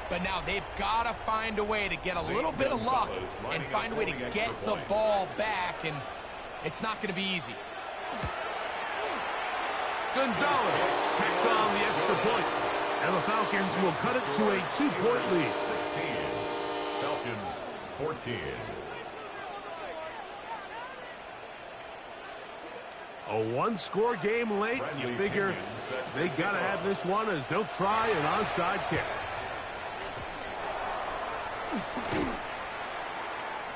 But now they've got to find a way to get a little bit of luck and find a way to get the ball back, and it's not going to be easy. Gonzalez takes on the extra point, and the Falcons will cut it to a 2-point lead. 16. Falcons 14. A one-score game late. You figure they got to have this one as they'll try an onside kick.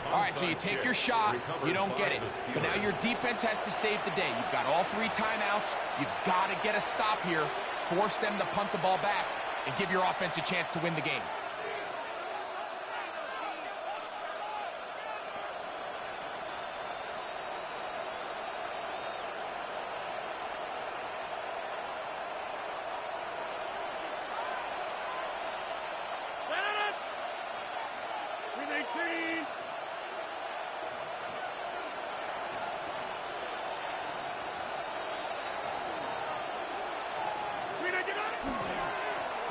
All right, so you take your shot, you don't get it. But now your defense has to save the day. You've got all 3 timeouts. You've got to get a stop here, force them to punt the ball back, and give your offense a chance to win the game.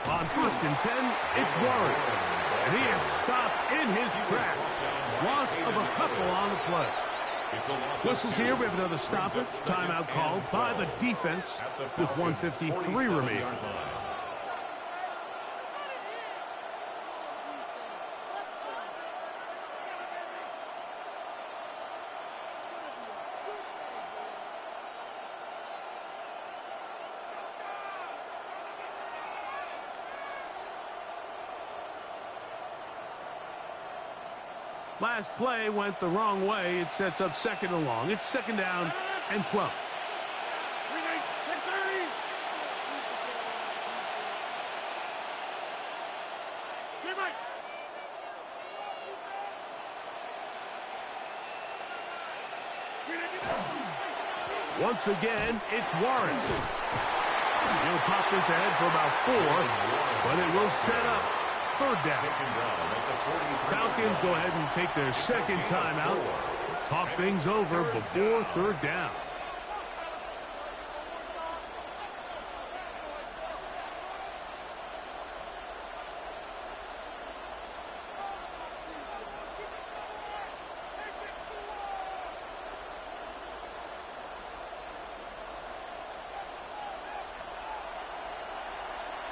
On first and 10, it's Warren. And he is stopped in his tracks. Loss of a couple on the play. Whistles here. We have another stoppage. Timeout called by the defense with 1:53 remaining. Last play went the wrong way. It sets up second and long. It's second down and 12. Once again, it's Warren. He'll pop this ahead for about 4, but it will set up third down. Falcons go ahead and take their second timeout. Talk things over before third down.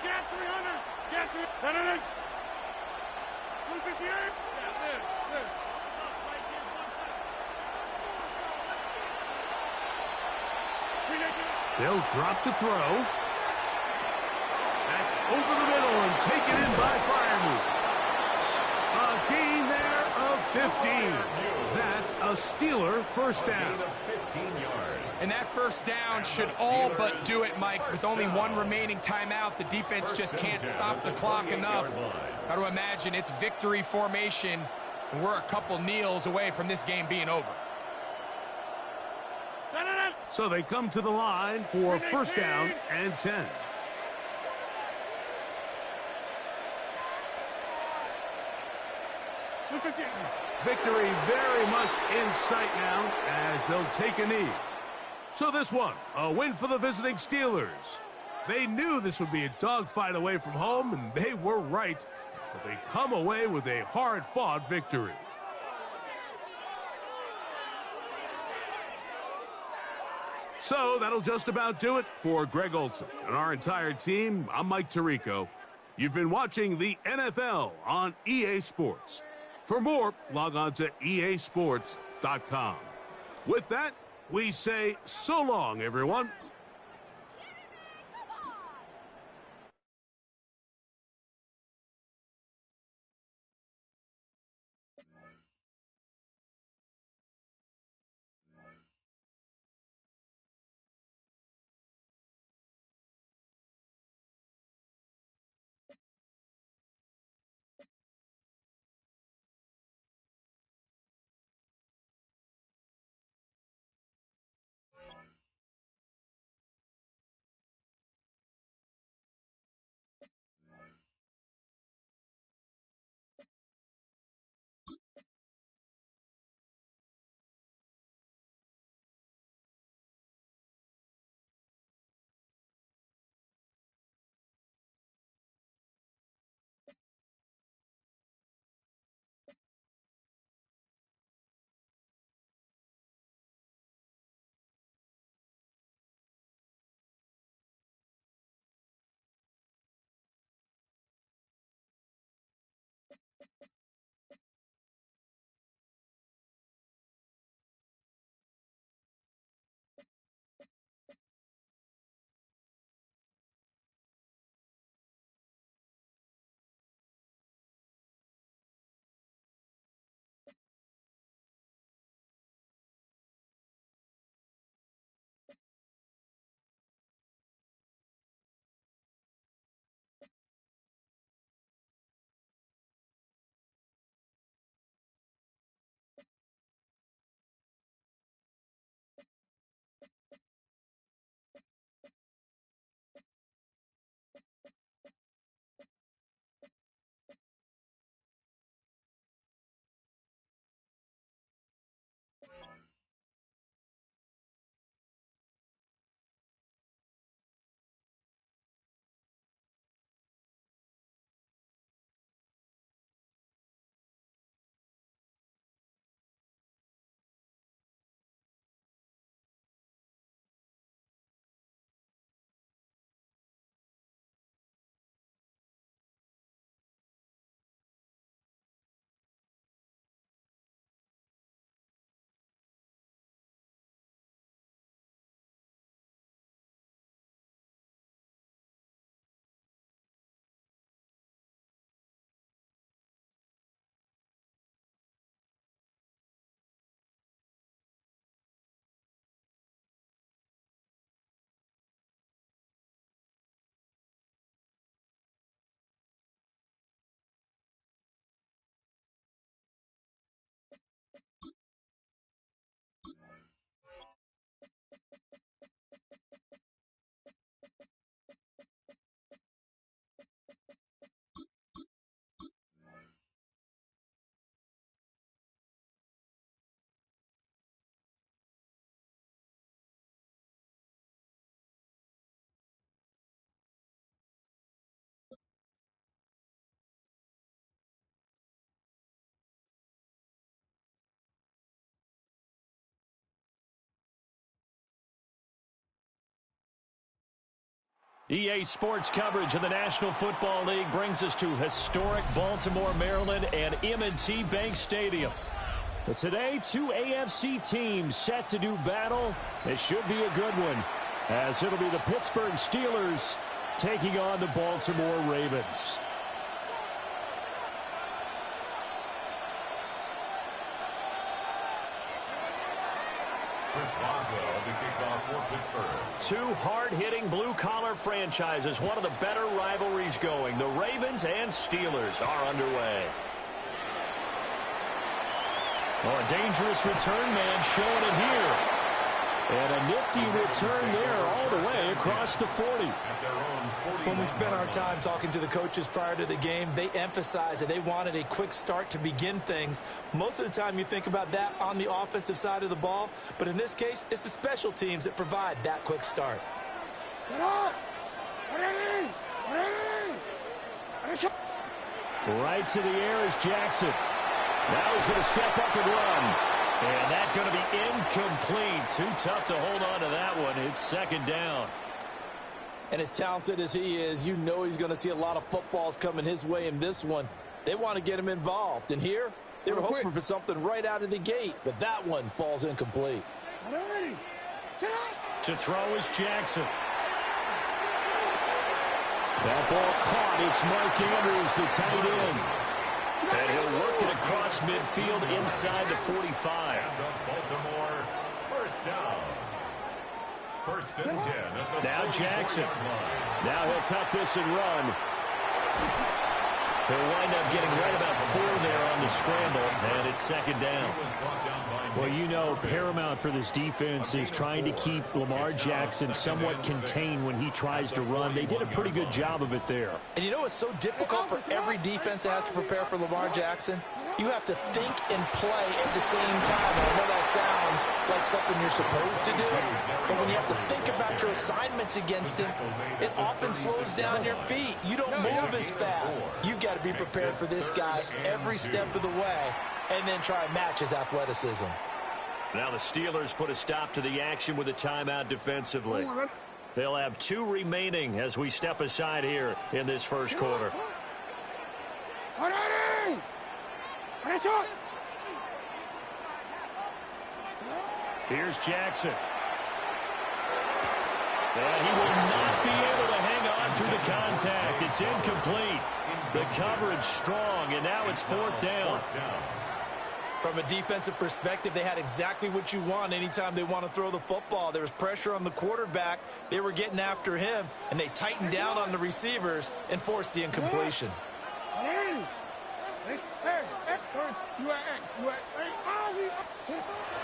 Get 300! Get 300! 158! Yeah, this. They'll drop to throw. That's over the middle and taken in by Freiermuth. A gain there of 15. That's a Steeler first down. 15 yards. And that first down should all but do it, Mike. With only 1 remaining timeout, the defense just can't stop the clock enough. Got to imagine it's victory formation, and we're a couple kneels away from this game being over. So they come to the line for first down and 10. Victory very much in sight now as they'll take a knee. So this one, a win for the visiting Steelers. They knew this would be a dogfight away from home, and they were right. But they come away with a hard-fought victory. So that'll just about do it for Greg Olson and our entire team. I'm Mike Tirico. You've been watching the NFL on EA Sports. For more, log on to easports.com. With that, we say so long, everyone. EA Sports coverage of the National Football League brings us to historic Baltimore, Maryland, and M&T Bank Stadium. But today, two AFC teams set to do battle. It should be a good one, as it'll be the Pittsburgh Steelers taking on the Baltimore Ravens. Chris Boswell to kick off for Pittsburgh. Two hard-hitting blue-collar franchises, one of the better rivalries going. The Ravens and Steelers are underway. Oh, a dangerous return man showing it here. And a nifty return there all the way across the 40. When we spent our time talking to the coaches prior to the game, they emphasized that they wanted a quick start to begin things. Most of the time you think about that on the offensive side of the ball, but in this case, it's the special teams that provide that quick start. Right to the air is Jackson. Now he's going to step up and run. And that's going to be incomplete. Too tough to hold on to that one. It's second down. And as talented as he is, you know he's going to see a lot of footballs coming his way in this one. They want to get him involved. And here, they were hoping for something right out of the gate. But that one falls incomplete. To throw is Jackson. That ball caught. It's Mark Andrews, the tight end. And he'll work it across midfield inside the 45. Baltimore, first down. First and 10. Now Jackson. Now he'll tuck this and run. He'll wind up getting right about 4 there on the scramble, and it's second down. Well, you know, paramount for this defense is trying to keep Lamar Jackson somewhat contained when he tries to run. They did a pretty good job of it there. And you know it's so difficult for every defense that has to prepare for Lamar Jackson? You have to think and play at the same time. And I know that sounds like something you're supposed to do, but when you have to think about your assignments against him, it often slows down your feet. You don't move as fast. You've got to be prepared for this guy every step of the way and then try and match his athleticism. Now the Steelers put a stop to the action with a timeout defensively. They'll have 2 remaining as we step aside here in this first quarter. Here's Jackson. And he will not be able to hang on through the contact. It's incomplete. The coverage strong, and now it's 4th down. From a defensive perspective, they had exactly what you want anytime they want to throw the football. There was pressure on the quarterback. They were getting after him, and they tightened down on the receivers and forced the incompletion.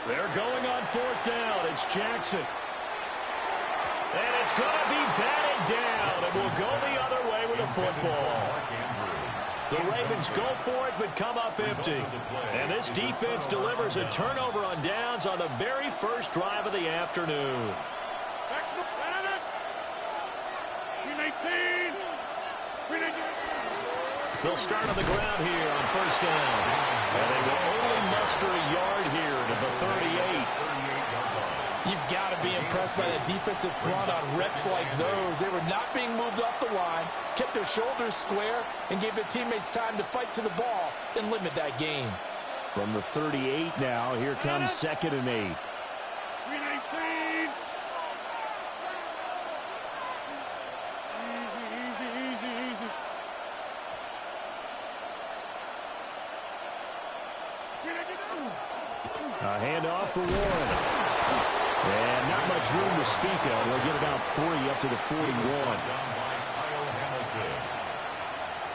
They're going on 4th down. It's Jackson. And it's going to be batted down, and we'll go the other way with the football. The Ravens go for it, but come up empty. And this defense delivers a turnover on downs on the very first drive of the afternoon. They'll start on the ground here on first down. And they will only muster a yard here to the 38. You've got to be impressed by the defensive front on reps like those. They were not being moved off the line, kept their shoulders square, and gave their teammates time to fight to the ball and limit that gain. From the 38 now, here comes 2nd and 8. A handoff for Warren. And not much room to speak of. They'll get about 3 up to the 41.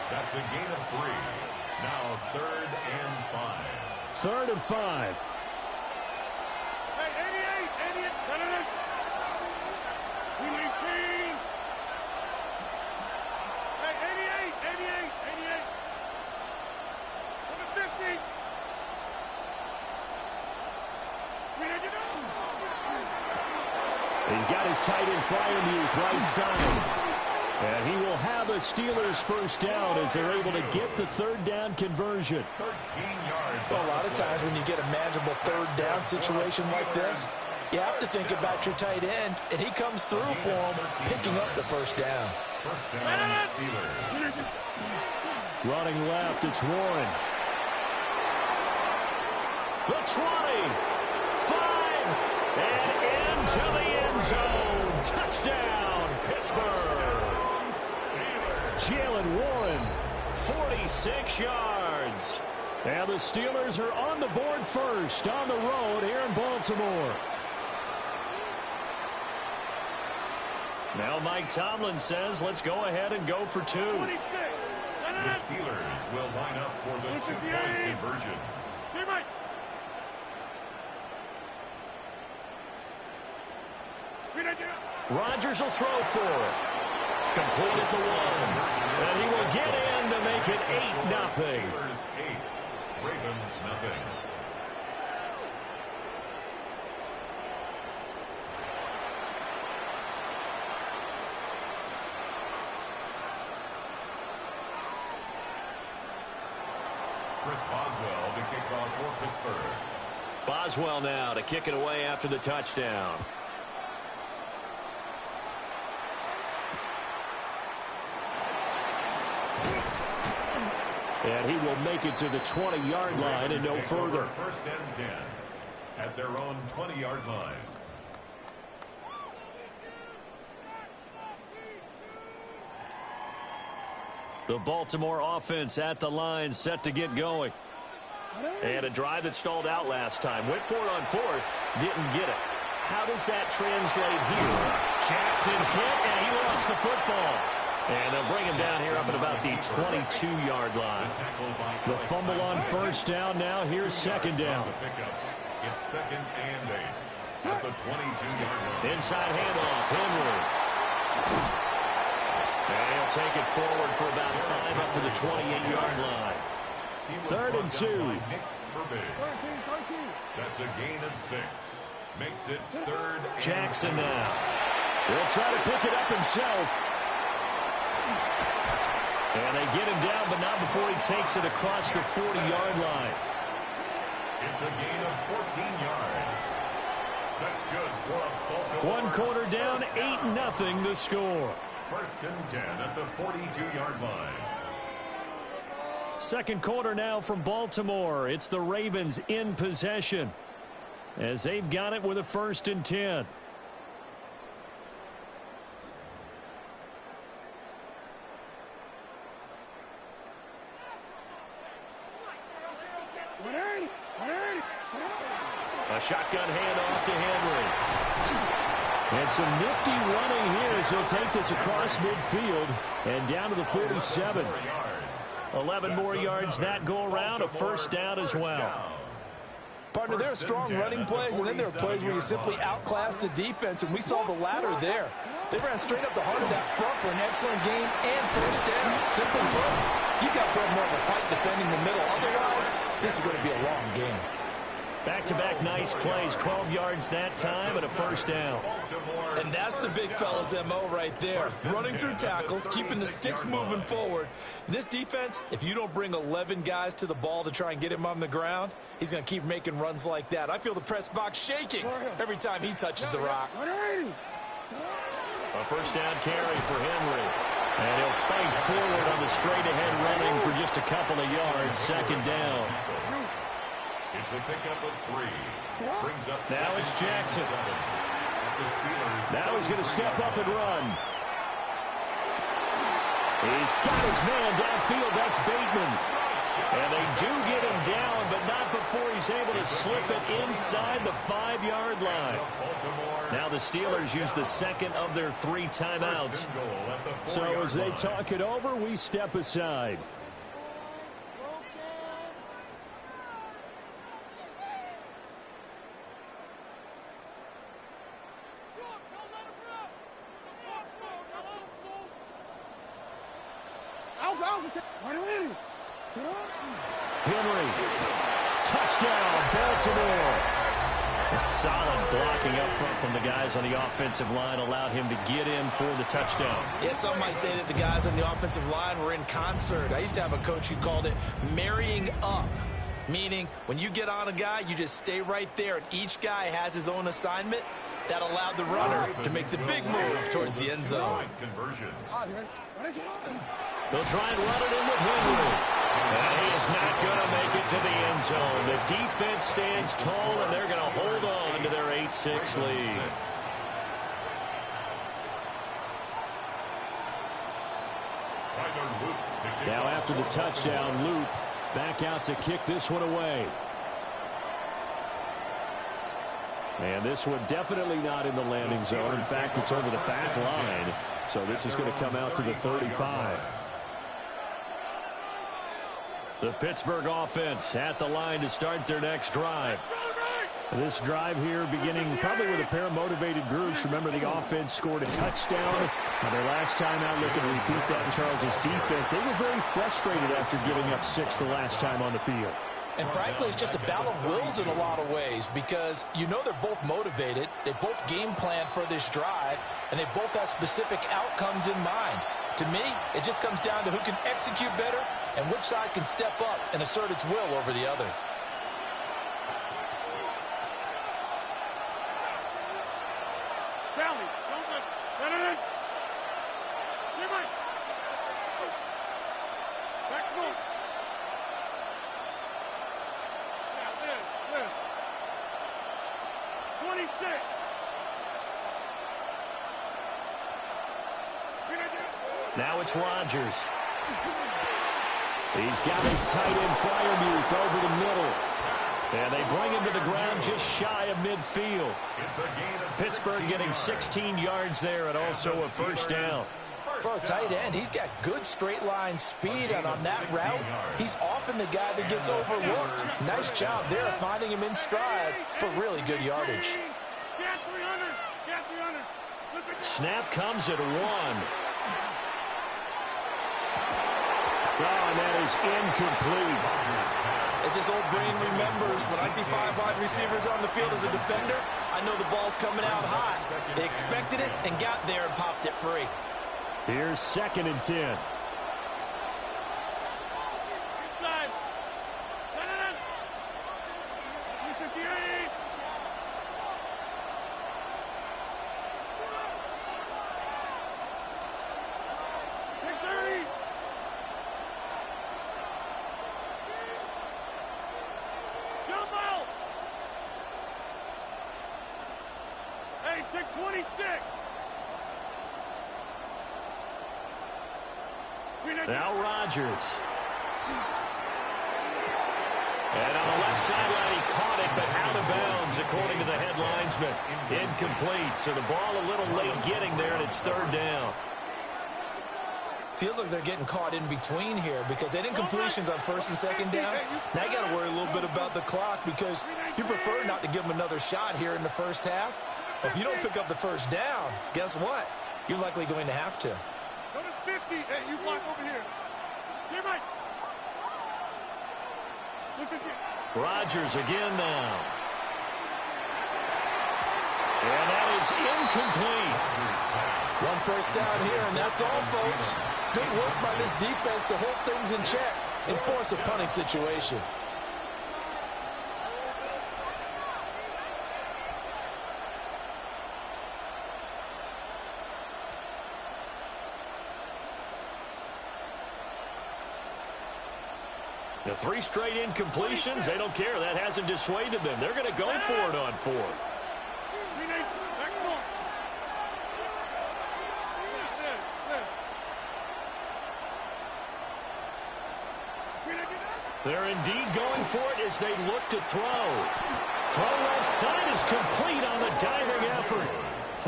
That's a gain of 3. Now 3rd and 5. 3rd and 5. Hey, 88, we need 18. Hey, 88. Number 50. He's got his tight end Fryermuth right side. And he will have a Steelers first down as they're able to get the 3rd down conversion. 13 yards. So a lot of times when you get a manageable 3rd down situation like this, You have to think about your tight end, and he comes through for him, picking up the first down. First down, Steelers. Running left, it's Warren. The 20, 5, and into the end zone. Touchdown, Pittsburgh. Jalen Warren, 46 yards. And the Steelers are on the board first on the road here in Baltimore. Now Mike Tomlin says, let's go ahead and go for 2. The Steelers will line up for the 2-point conversion. Rodgers will throw for it. Complete at the 1. And he will get in to make it 8-0. Steelers 8, Ravens nothing. Chris Boswell to kick off for Pittsburgh. Boswell now to kick it away after the touchdown. And he will make it to the 20-yard line and no further. First and 10 at their own 20-yard line. The Baltimore offense at the line, set to get going. And a drive that stalled out last time. Went for it on 4th, didn't get it. How does that translate here? Jackson hit, and he lost the football. And they'll bring him down here up at about the 22-yard line. The fumble on first down now. Here's second down. It's second and 8 at the 22-yard line. Inside handoff, Henry. And he'll take it forward for about 5 up to the 28-yard line. 3rd and 2. That's a gain of 6. Makes it 3rd and Jackson now. He'll try to pick it up himself. And they get him down, but not before he takes it across the 40-yard line. It's a gain of 14 yards. That's good for a Baltimore. 1 quarter down, 8-0 the score. 1st and 10 at the 42-yard line. Second quarter now from Baltimore. It's the Ravens in possession as they've got it with a 1st and 10. A shotgun handoff to Henry. And some nifty running here as he'll take this across midfield and down to the 47. 11 more yards that go around, a first down as well. Partner, there are strong running plays, and then there are plays where you simply outclass the defense, and we saw the latter there. They ran straight up the heart of that front for an excellent gain and first down. Simply put, you've got to put more of a fight defending the middle. Otherwise, this is going to be a long game. Back-to-back nice plays, 12 yards that time and a first down. And that's the big fella's MO right there. Running through tackles, keeping the sticks moving forward. This defense, if you don't bring 11 guys to the ball to try and get him on the ground, he's going to keep making runs like that. I feel the press box shaking every time he touches the rock. A first down carry for Henry. And he'll fight forward on the straight-ahead running for just a couple of yards. Second down. It's a pickup of 3. Brings up now it's Jackson. Now he's going to step up and run. He's got his man downfield. That's Bateman. And they do get him down, but not before he's able to slip it inside the 5-yard line. Now the Steelers use the second of their 3 timeouts. So as they talk it over, we step aside. Henry, touchdown, Baltimore. A solid blocking up front from the guys on the offensive line allowed him to get in for the touchdown. Yeah, some might say that the guys on the offensive line were in concert. I used to have a coach who called it marrying up. meaning when you get on a guy, you just stay right there, and each guy has his own assignment. That allowed the runner to make the big move towards the end zone. They'll try and run it in with Henry. And he is not going to make it to the end zone. The defense stands tall, and they're going to hold on to their 8-6 lead. Now after the touchdown, Loop back out to kick this one away. And this one definitely not in the landing zone. In fact, it's over the back line. So this is going to come out to the 35. The Pittsburgh offense at the line to start their next drive. This drive here beginning probably with a pair of motivated groups. Remember, the offense scored a touchdown. Their last time out, looking to repeat that in Charles' defense. They were very frustrated after giving up 6 the last time on the field. And frankly, it's just a battle of wills in a lot of ways because you know they're both motivated. They both game plan for this drive, and they both have specific outcomes in mind. To me, it just comes down to who can execute better and which side can step up and assert its will over the other. Now it's Rodgers. He's got his tight end Fryermuth over the middle. And they bring him to the ground just shy of midfield. Pittsburgh getting 16 yards there and also a first down. For a tight end, he's got good straight line speed, and on that route, he's often the guy that gets overlooked. Nice job there finding him in stride for really good yardage. Snap comes at 1. Oh, and that is incomplete. As his old brain remembers, when I see 5 wide receivers on the field as a defender, I know the ball's coming out high. They expected it and got there and popped it free. Here's 2nd and 10. Now Rodgers. And on the left sideline, he caught it, but out of bounds, according to the head linesman. Incomplete, so the ball a little late getting there, and it's 3rd down. Feels like they're getting caught in between here because they had incompletions on 1st and 2nd down. Now you got to worry a little bit about the clock because you prefer not to give them another shot here in the first half. But if you don't pick up the first down, guess what? You're likely going to have to. Go to 50. Hey, you block over here. Get right. Rodgers again now. And that is incomplete. 1 first down here, and that's all, folks. Good work by this defense to hold things in check and force a punting situation. The 3 straight incompletions, they don't care. That hasn't dissuaded them. They're going to go for it on 4th. They're indeed going for it as they look to throw. Throw left side is complete on the diving effort.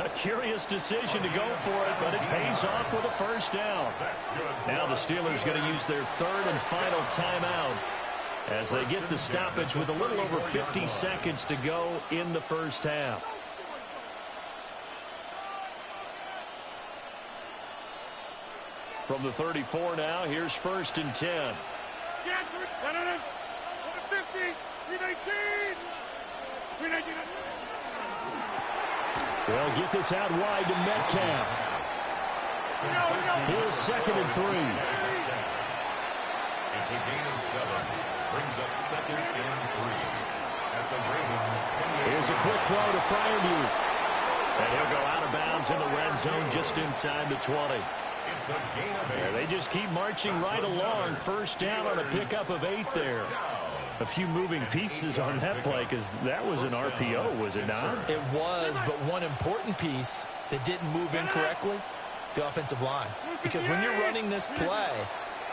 A curious decision to go for it, but it pays off with a first down. Now the Steelers going to use their 3rd and final timeout as they get the stoppage with a little over 50 seconds to go in the first half. From the 34 now, here's 1st and 10. They'll get this out wide to Metcalf. Here's 2nd and 3. It's a gain of 7. Brings up 2nd and 3. At the Ravens. Here's a quick throw to Freiermuth. And he'll go out of bounds in the red zone just inside the 20. It's a gain of 8. Yeah, they just keep marching right along. First down on a pickup of 8 there. A few moving pieces on that play because that was an RPO, was it not? It was, but one important piece that didn't move incorrectly, the offensive line. Because when you're running this play,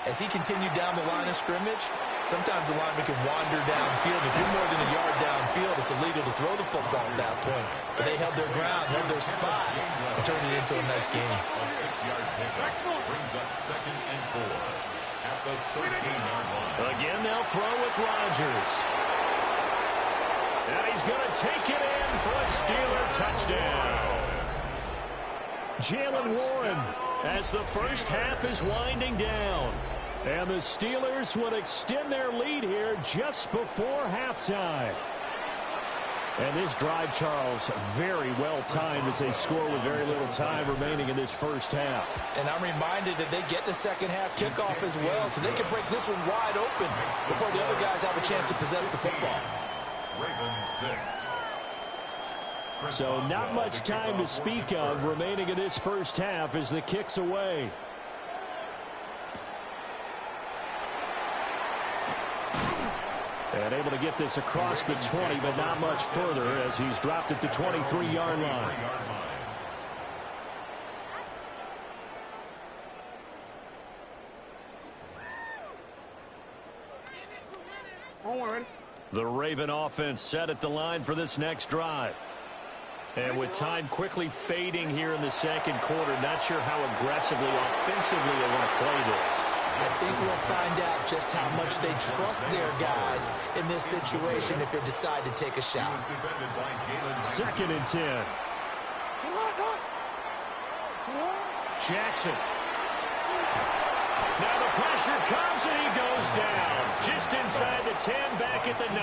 as he continued down the line of scrimmage, sometimes the lineman can wander downfield. If you're more than a yard downfield, it's illegal to throw the football at that point. But they held their ground, held their spot, and turned it into a nice game. A 6-yard pickup brings up 2nd and 4 at the 13-yard line. Again, they'll throw with Rodgers. And he's going to take it in for a Steeler touchdown. Jaylen Warren as the first half is winding down. And the Steelers would extend their lead here just before halftime. And this drive, Charles, very well timed as they score with very little time remaining in this first half. And I'm reminded that they get the second half kickoff as well, so they can break this one wide open before the other guys have a chance to possess the football. Ravens 6. So not much time to speak of remaining in this first half as the kick's away. And able to get this across the 20, but not much further as he's dropped it to 23-yard line. The Raven offense set at the line for this next drive. And with time quickly fading here in the second quarter, not sure how aggressively, offensively they want to play this. I think we'll find out just how much they trust their guys in this situation if they decide to take a shot. 2nd and 10. Jackson. Now the pressure comes and he goes down. Just inside the 10, back at the 9.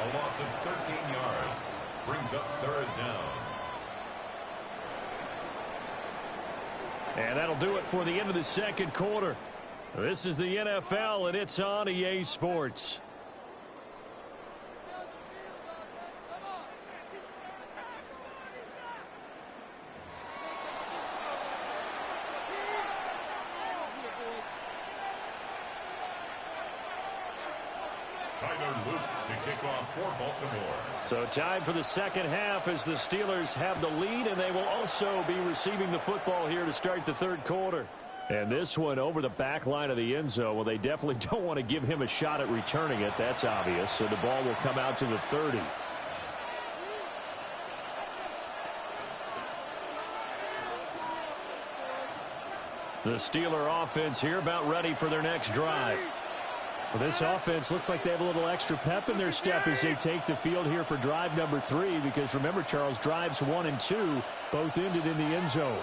A loss of 13 yards. Brings up 3rd down. And that'll do it for the end of the second quarter. This is the NFL, and it's on EA Sports. Tyler Luke to kick off for Baltimore. So time for the second half as the Steelers have the lead, and they will also be receiving the football here to start the third quarter. And this one over the back line of the end zone. Well, they definitely don't want to give him a shot at returning it. That's obvious. So the ball will come out to the 30. The Steeler offense here about ready for their next drive. Well, this offense looks like they have a little extra pep in their step as they take the field here for drive number 3. Because remember, Charles, drives 1 and 2 both ended in the end zone.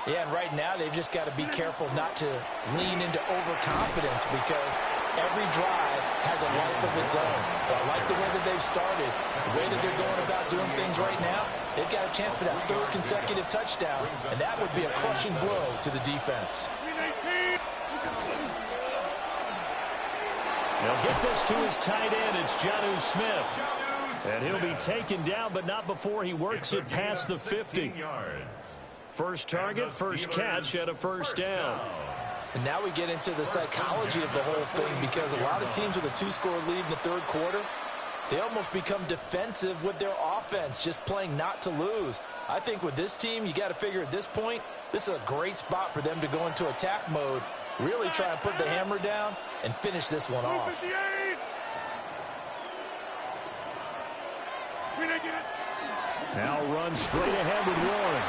Yeah, and right now they've just got to be careful not to lean into overconfidence because every drive has a life of its own. But I like the way that they've started, the way that they're going about doing things right now. They've got a chance for that 3rd consecutive touchdown, and that would be a crushing blow to the defense. They'll get this to his tight end. It's Jonnu Smith. And he'll be taken down, but not before he works it past the 50. First target, first catch, and a first down. And now we get into the psychology of the whole thing because a lot of teams with a 2-score lead in the third quarter, they almost become defensive with their offense, just playing not to lose. I think with this team, you got to figure at this point, this is a great spot for them to go into attack mode, really try and put the hammer down and finish this one off. Now run straight ahead with Warren.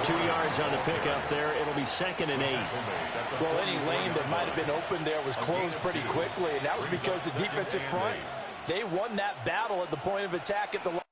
2 yards on the pickup there. It'll be 2nd and 8. Well, any lane that might have been open there was closed pretty quickly, and that was because the defensive front, they won that battle at the point of attack at the line.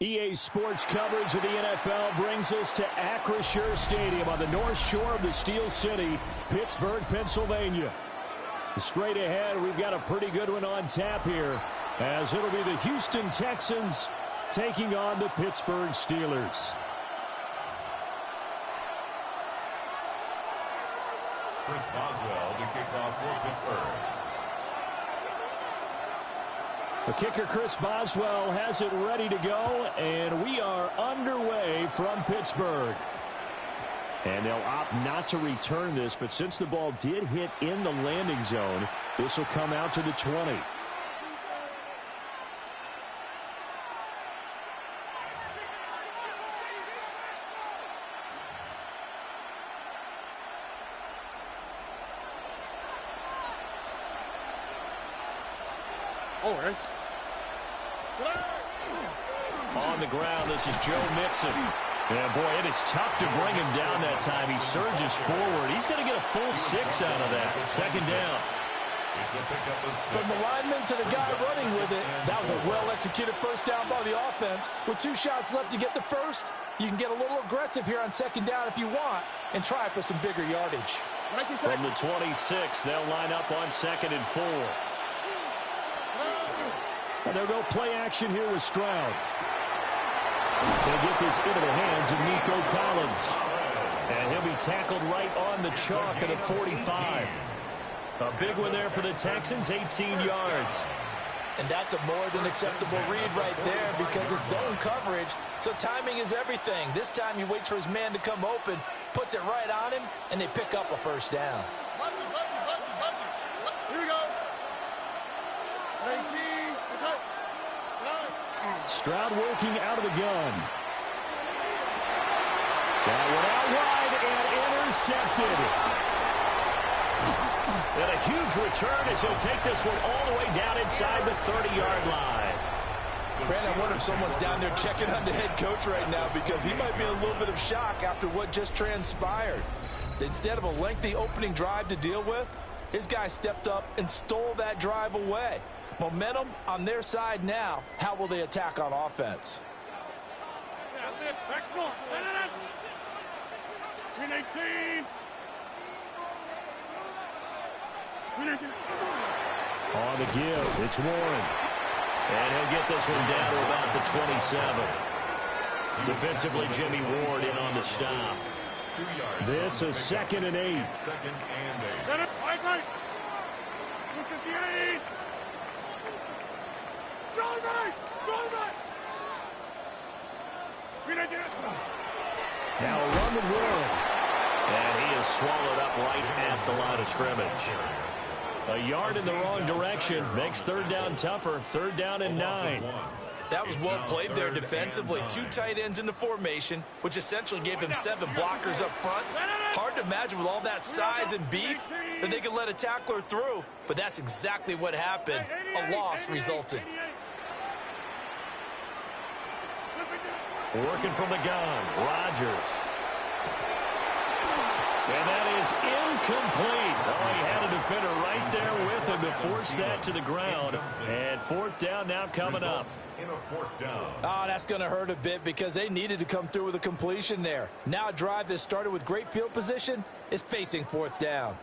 EA Sports coverage of the NFL brings us to Acrisure Stadium on the north shore of the Steel City, Pittsburgh, Pennsylvania. Straight ahead, we've got a pretty good one on tap here, as it'll be the Houston Texans taking on the Pittsburgh Steelers. Chris Boswell to kick off for Pittsburgh. The kicker, Chris Boswell, has it ready to go, and we are underway from Pittsburgh. And they'll opt not to return this, but since the ball did hit in the landing zone, this will come out to the 20. All right. On the ground, this is Joe Mixon. Yeah, boy, it is tough to bring him down that time. He surges forward. He's going to get a full 6 out of that. Second down. It's a pickup of 6. From the lineman to the guy running with it, that was a well-executed first down by the offense. With 2 shots left to get the first, you can get a little aggressive here on second down if you want and try for some bigger yardage. From the 26, they'll line up on 2nd and 4. And they'll go play action here with Stroud. They'll get this into the hands of Nico Collins. And he'll be tackled right on the chalk at the 45. A big one there for the Texans, 18 yards. And that's a more than acceptable read right there because it's zone coverage, so timing is everything. This time he waits for his man to come open, puts it right on him, and they pick up a first down. Here we go. 19. Stroud working out of the gun. That one out wide and intercepted. And a huge return as he'll take this one all the way down inside the 30-yard line. Brandon, I wonder if someone's down there checking on the head coach right now because he might be in a little bit of shock after what just transpired. Instead of a lengthy opening drive to deal with, his guy stepped up and stole that drive away. Momentum on their side now. How will they attack on offense? That's it. Back north. 18. On the give, it's Warren. And he'll get this one down to about the 27. Defensively, Jimmy Ward in on the stop. 2 yards. This is 2nd and 8. 2nd and 8. Get it. Right. 258. Go right. Now a run with Warren. And he is swallowed up right at the line of scrimmage. A yard in the wrong direction makes 3rd down tougher. 3rd down and 9. That was well played there defensively. 2 tight ends in the formation, which essentially gave them 7 blockers up front. Hard to imagine with all that size and beef that they could let a tackler through, but that's exactly what happened. A loss resulted. Working from the gun, Rodgers. And that is incomplete. Oh, he had a defender right there with him to force that to the ground. And 4th down now coming up. In a 4th down. Oh, that's going to hurt a bit because they needed to come through with a completion there. Now a drive that started with great field position is facing 4th down.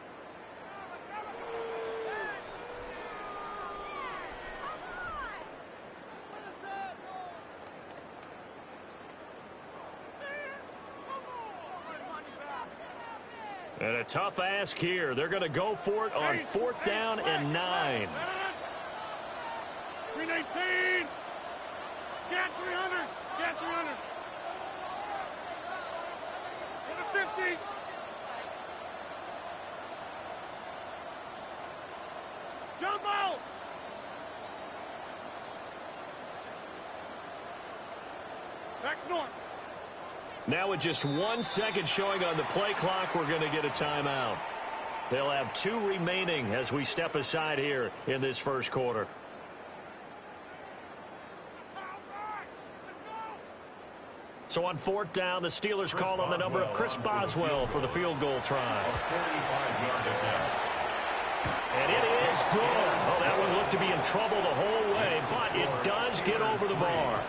And a tough ask here. They're going to go for it on 4th down and 9. 319. Get 300. Get 300. Get a 50. Jump out. Back north. Now with just 1 second showing on the play clock, we're going to get a timeout. They'll have 2 remaining as we step aside here in this first quarter. So on 4th down, the Steelers call on the number of Chris Boswell for the field goal try. A 45-yard attempt. And it is good. Oh, that one looked to be in trouble the whole way, but it does get over the bar.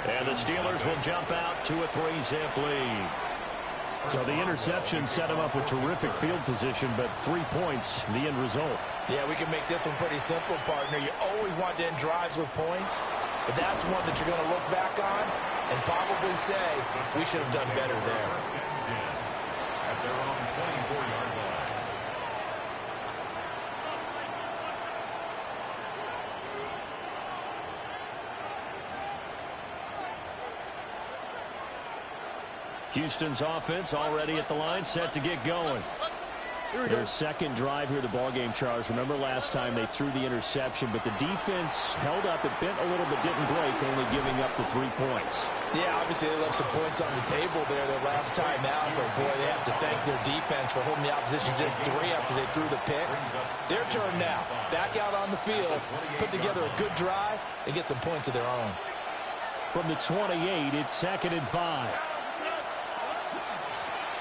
And the Steelers will jump out to a 3-zip lead. So the interception set him up with terrific field position, but 3 points, the end result. Yeah, we can make this one pretty simple, partner. You always want to end drives with points, but that's one that you're going to look back on and probably say, we should have done better there. At their own 24-yard line. Houston's offense already at the line, set to get going. Their second drive here, the ballgame, Charles. Remember last time they threw the interception, but the defense held up. It bent a little but didn't break, only giving up the 3 points. Yeah, obviously they left some points on the table there their last time out, but boy, they have to thank their defense for holding the opposition just 3 after they threw the pick. Their turn now. Back out on the field, put together a good drive, and get some points of their own. From the 28, it's 2nd and 5.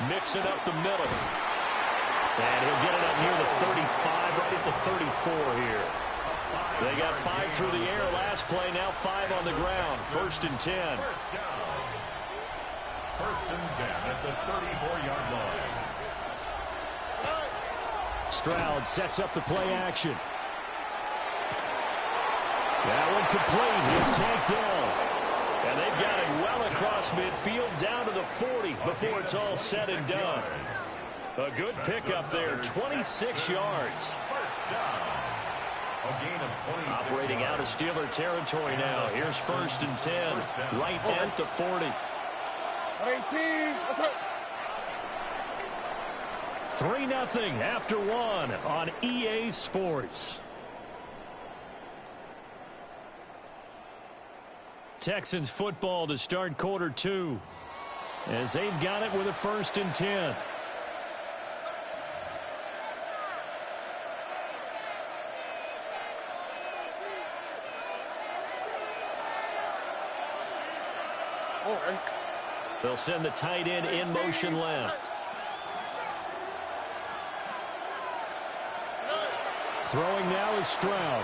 Mixing up the middle. And he'll get it up near the 35, right at the 34 here. They got 5 through the air last play, now 5 on the ground. 1st and 10. First down. 1st and 10 at the 34-yard line. Stroud sets up the play action. That one complete. He's tagged down. And they've got it well across midfield down to the 40 before it's all said and done. A good pickup there, 26 yards. First down. A gain of 26 Operating out of Steeler territory now. Here's 1st and 10, right at the 40. 18. 3-0 after 1 on EA Sports. Texans football to start quarter 2, as they've got it with a 1st and 10. They'll send the tight end in motion left. Throwing now is Stroud.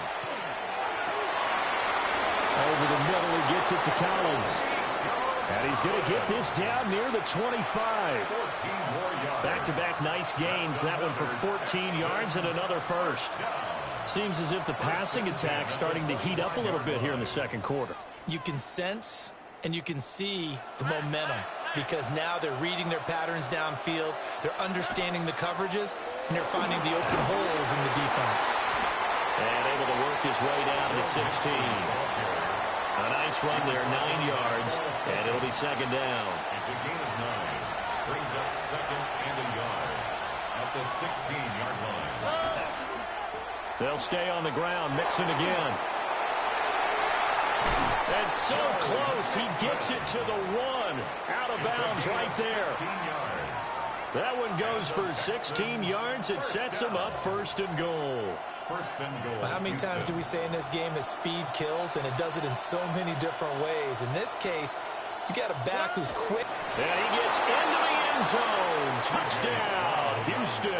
Over the middle, he gets it to Collins. And he's going to get this down near the 25. Back-to-back nice gains. That one for 14 yards and another first. Seems as if the passing attack's starting to heat up a little bit here in the second quarter. You can sense and you can see the momentum because now they're reading their patterns downfield, they're understanding the coverages, and they're finding the open holes in the defense. And able to work his way down to 16. A nice run there, 9 yards, and it'll be 2nd down. It's a gain of 9. Brings up 2nd and a yard at the 16-yard line. They'll stay on the ground, Mixon again. And so close, he gets it to the 1. Out of bounds right there. 16 yards. That one goes for 16 yards. It sets him up 1st and goal. 1st and goal. How many times do we say in this game that speed kills, and it does it in so many different ways? In this case, you got a back who's quick. And he gets into the end zone. Touchdown, Houston.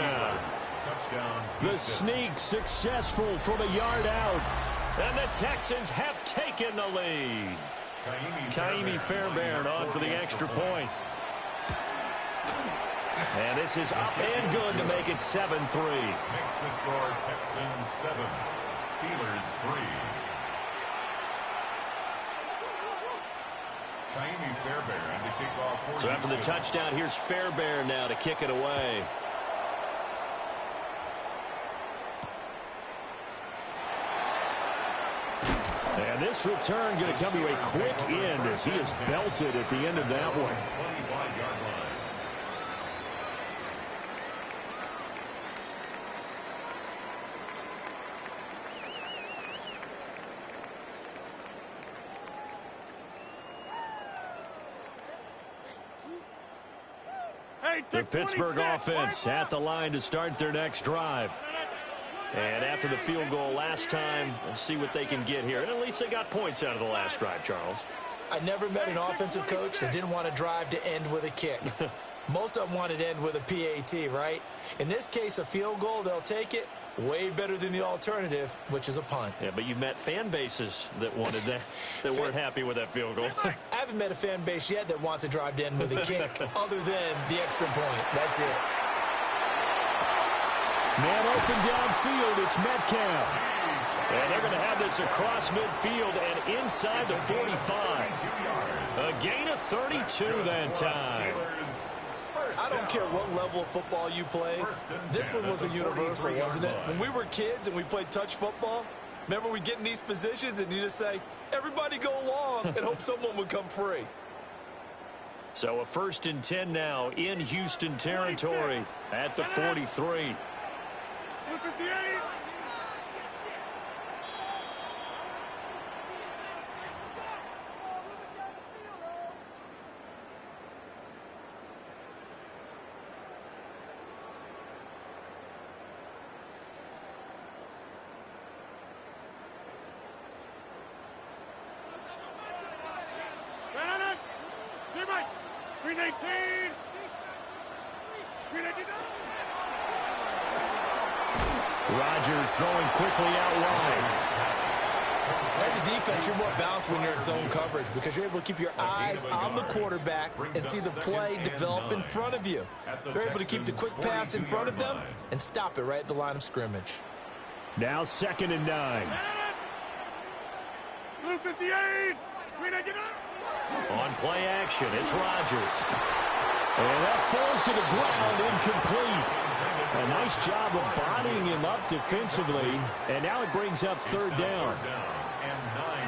Touchdown, The Houston. sneak successful from a yard out. And the Texans have taken the lead. Kaimi Fairbairn on for the extra point. And this is up and good to make it 7-3. Makes the score Texans 7, Steelers 3. Kaimi Fairbairn to kick off for So after the Houston. touchdown, here's Fairbairn now to kick it away. And this return going to come to a quick end as he is belted at the end of that one. 25-yard line. The Pittsburgh offense at the line to start their next drive. And after the field goal last time, we'll see what they can get here. And at least they got points out of the last drive, Charles. I never met an offensive coach that didn't want a drive to end with a kick. Most of them wanted to end with a PAT, right? In this case, a field goal, they'll take it. Way better than the alternative, which is a punt. Yeah, but you met fan bases that wanted that, that weren't happy with that field goal. I haven't met a fan base yet that wants to drive in with a kick other than the extra point. That's it. Man open downfield, it's Metcalf. And they're going to have this across midfield and inside the 45. A gain of 32 that time. I don't care what level of football you play. This one was a universal, wasn't it? When we were kids and we played touch football, remember we get in these positions and you just say, everybody go along and hope someone would come free. So a 1st and 10 now in Houston territory at the 43. Rodgers throwing quickly out wide. As a defense, you're more balanced when you're in zone coverage because you're able to keep your eyes on the quarterback and see the play develop in front of you. You're able to keep the quick pass in front of them and stop it right at the line of scrimmage. Now 2nd and 9. Blue 58. On play action, it's Rodgers. And that falls to the ground, incomplete. A nice job of bodying him up defensively, and now it brings up 3rd down.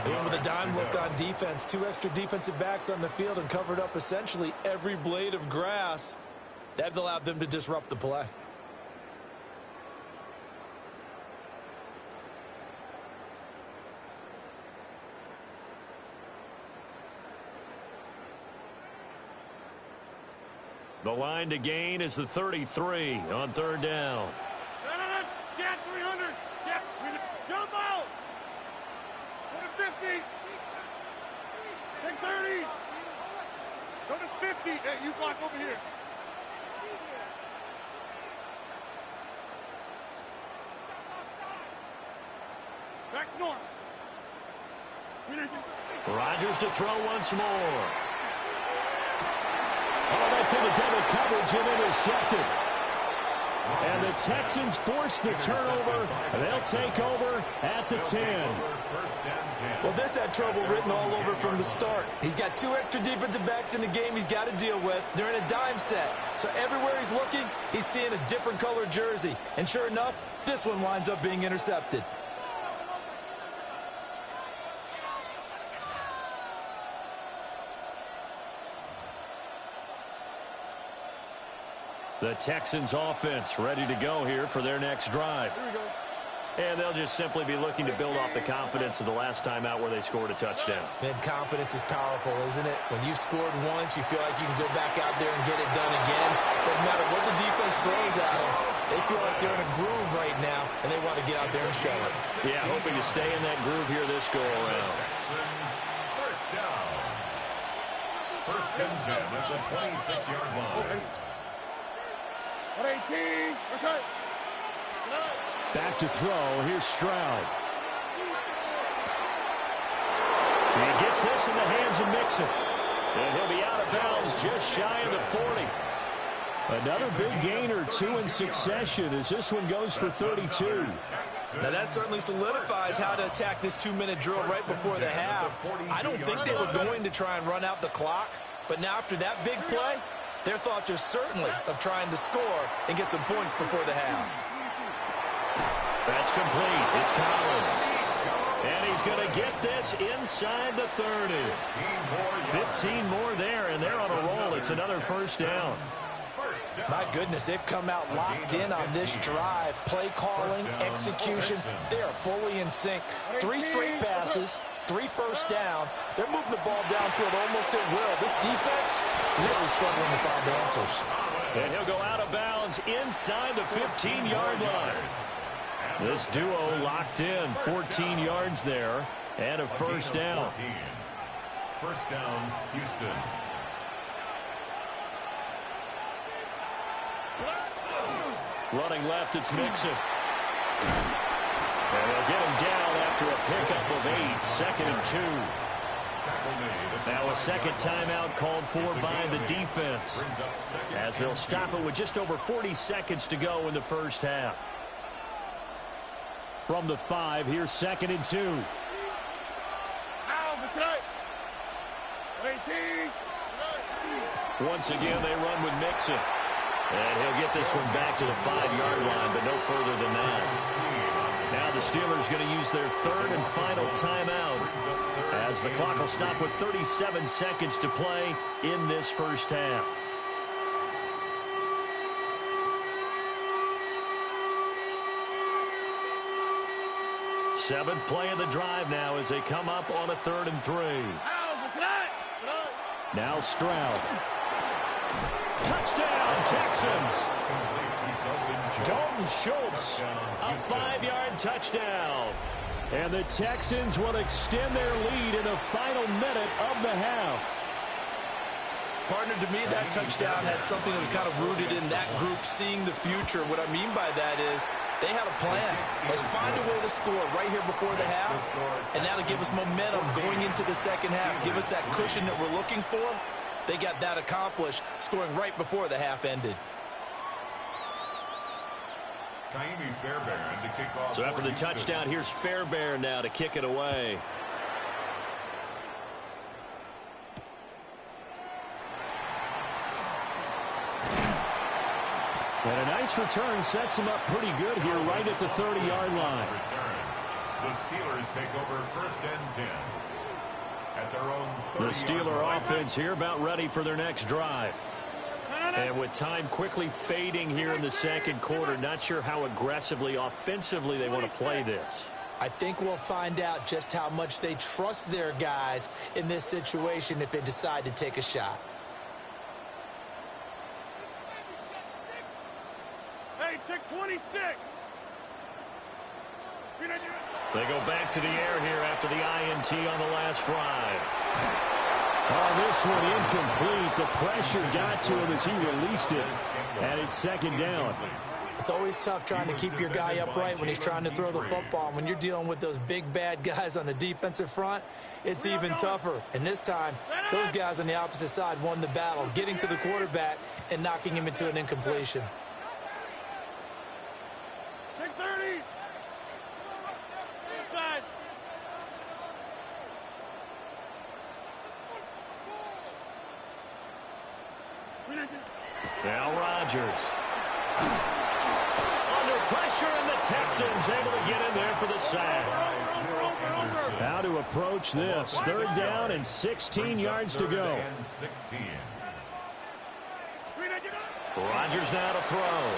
And with a dime look on defense, 2 extra defensive backs on the field and covered up essentially every blade of grass. That allowed them to disrupt the play. The line to gain is the 33 on 3rd down. Get 300. Get jump out. Go to 50. Take 30. Go to 50. Hey, you block over here. Back north. Rodgers to throw once more. Oh, that's into double coverage and intercepted. And the Texans force the turnover. They'll take over at the 10. Well, this had trouble written all over from the start. He's got 2 extra defensive backs in the game he's got to deal with. They're in a dime set. So everywhere he's looking, he's seeing a different color jersey. And sure enough, this one winds up being intercepted. The Texans offense ready to go here for their next drive. And they'll just simply be looking to build off the confidence of the last time out where they scored a touchdown. Man, confidence is powerful, isn't it? When you've scored once, you feel like you can go back out there and get it done again. Doesn't matter what the defense throws at them. They feel like they're in a groove right now, and they want to get out there and show it. Yeah, hoping to stay in that groove here this go-around. First down. 1st and 10 at the 26-yard line. 18. Back to throw. Here's Stroud. He gets this in the hands of Mixon. And he'll be out of bounds just shy of the 40. Another big gain or 2 in succession as this one goes for 32. Now that certainly solidifies how to attack this 2-minute drill right before the half. I don't think they were going to try and run out the clock, but now after that big play, their thoughts are certainly of trying to score and get some points before the half. That's complete. It's Collins. And he's going to get this inside the 30. 15 more there, and they're on a roll. It's another 1st down. My goodness, they've come out locked in on this drive. Play calling, execution, they are fully in sync. 3 straight passes, 3 first downs. They're moving the ball downfield almost at will. This defense really struggling to find answers. And he'll go out of bounds inside the 15-yard line. This duo locked in, 14 yards there, and a 1st down. 1st down, Houston. Running left, it's Mixon. And they'll get him down after a pickup of 8, 2nd and 2. Now a second timeout called for by the defense, as they'll stop it with just over 40 seconds to go in the first half. From the 5, here's 2nd and 2. Once again, they run with Mixon. And he'll get this one back to the 5-yard line, but no further than that. Now the Steelers going to use their 3rd and final timeout, as the clock will stop with 37 seconds to play in this first half. Seventh play of the drive now as they come up on a 3rd and 3. Now Stroud. Touchdown, Texans. Dalton Schultz, a 5-yard touchdown. And the Texans will extend their lead in the final minute of the half. Partner, to me, that touchdown had something that was kind of rooted in that group seeing the future. What I mean by that is they had a plan. Let's find a way to score right here before the half, and now to give us momentum going into the second half, give us that cushion that we're looking for. They got that accomplished, scoring right before the half ended. So after the touchdown, here's Fairbairn now to kick it away. And a nice return sets him up pretty good here right at the 30-yard line. The Steelers take over 1st and 10. At their own 30-yard The Steeler offense here about ready for their next drive. And with time quickly fading here in the second quarter, not sure how aggressively, offensively they want to play this. I think we'll find out just how much they trust their guys in this situation if they decide to take a shot. Hey, take 26. They go back to the air here after the INT on the last drive. Oh, this one incomplete. The pressure got to him as he released it. And it's 2nd down. It's always tough trying to keep your guy upright when he's trying to throw the football. When you're dealing with those big, bad guys on the defensive front, it's even tougher. And this time, those guys on the opposite side won the battle, getting to the quarterback and knocking him into an incompletion. Take 30. Inside. Now Rodgers. Under pressure, and the Texans able to get in there for the sack. How to approach this. 3rd down and 16 yards to go. Rodgers now to throw.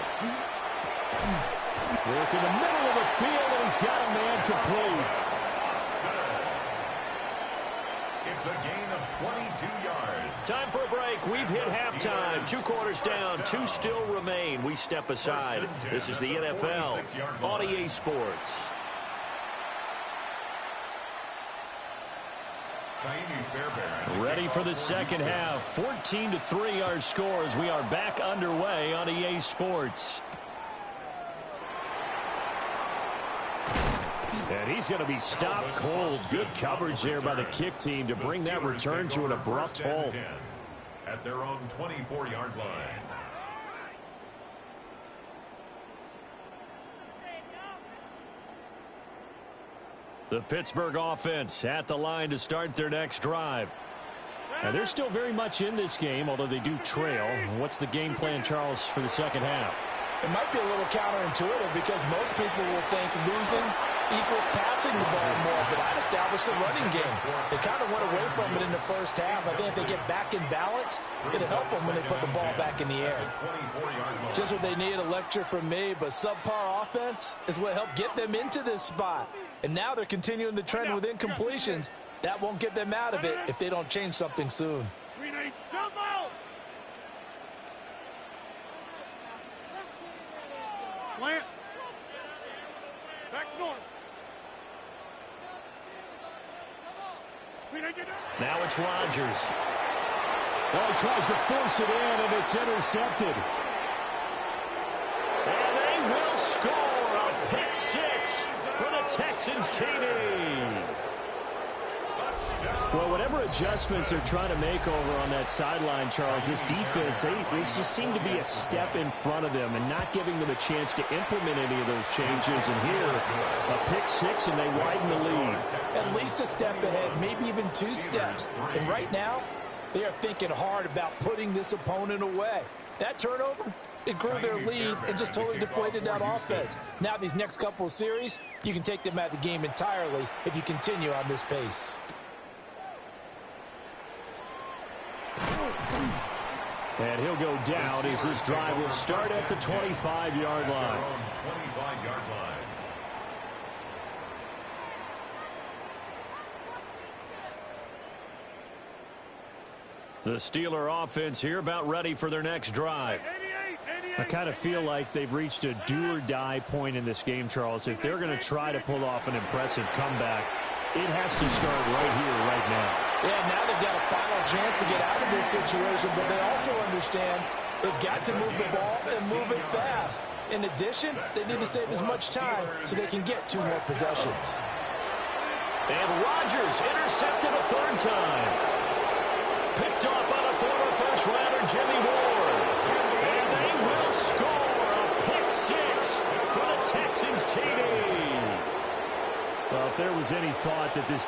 Work in the middle of the field, and he's got a man complete. It's a gain of 22 yards. Time for a break. We've hit halftime. 2 quarters down. 2 still remain. We step aside. This is the NFL on EA Sports. Ready for the second half. 14-3 our scores. We are back underway on EA Sports. And he's going to be stopped cold. Good coverage there by the kick team to bring that return to an abrupt halt. At their own 24-yard line. The Pittsburgh offense at the line to start their next drive. And they're still very much in this game, although they do trail. What's the game plan, Charles, for the second half? It might be a little counterintuitive because most people will think losing equals passing the ball more, but I'd establish the running game. They kind of went away from it in the first half. I think if they get back in balance, it'll help them when they put the ball back in the air. Just what they need, a lecture from me, but subpar offense is what helped get them into this spot. And now they're continuing the trend with incompletions. That won't get them out of it if they don't change something soon. Plant. Back north. Now it's Rodgers. Well, he tries to force it in, and it's intercepted. And they will score a pick six for the Texans TD. Well, whatever adjustments they're trying to make over on that sideline, Charles, this defense, they just seem to be a step in front of them and not giving them a chance to implement any of those changes. And here, a pick six, and they widen the lead. At least a step ahead, maybe even 2 steps. And right now, they are thinking hard about putting this opponent away. That turnover, it grew their lead and just totally deflated that offense. Now these next couple of series, you can take them out of the game entirely if you continue on this pace. And he'll go down as this drive will start at the 25-yard line. 25-yard line. The Steeler offense here about ready for their next drive. I kind of feel like they've reached a do-or-die point in this game, Charles. If they're going to try to pull off an impressive comeback, it has to start right here, right now. Yeah, now they've got a final chance to get out of this situation, but they also understand they've got to move the ball and move it fast. In addition, they need to save as much time so they can get 2 more possessions. And Rodgers intercepted a 3rd time. Picked off by the former first-rounder Jimmy Ward. And they will score a pick six for the Texans TD. Well, if there was any thought that this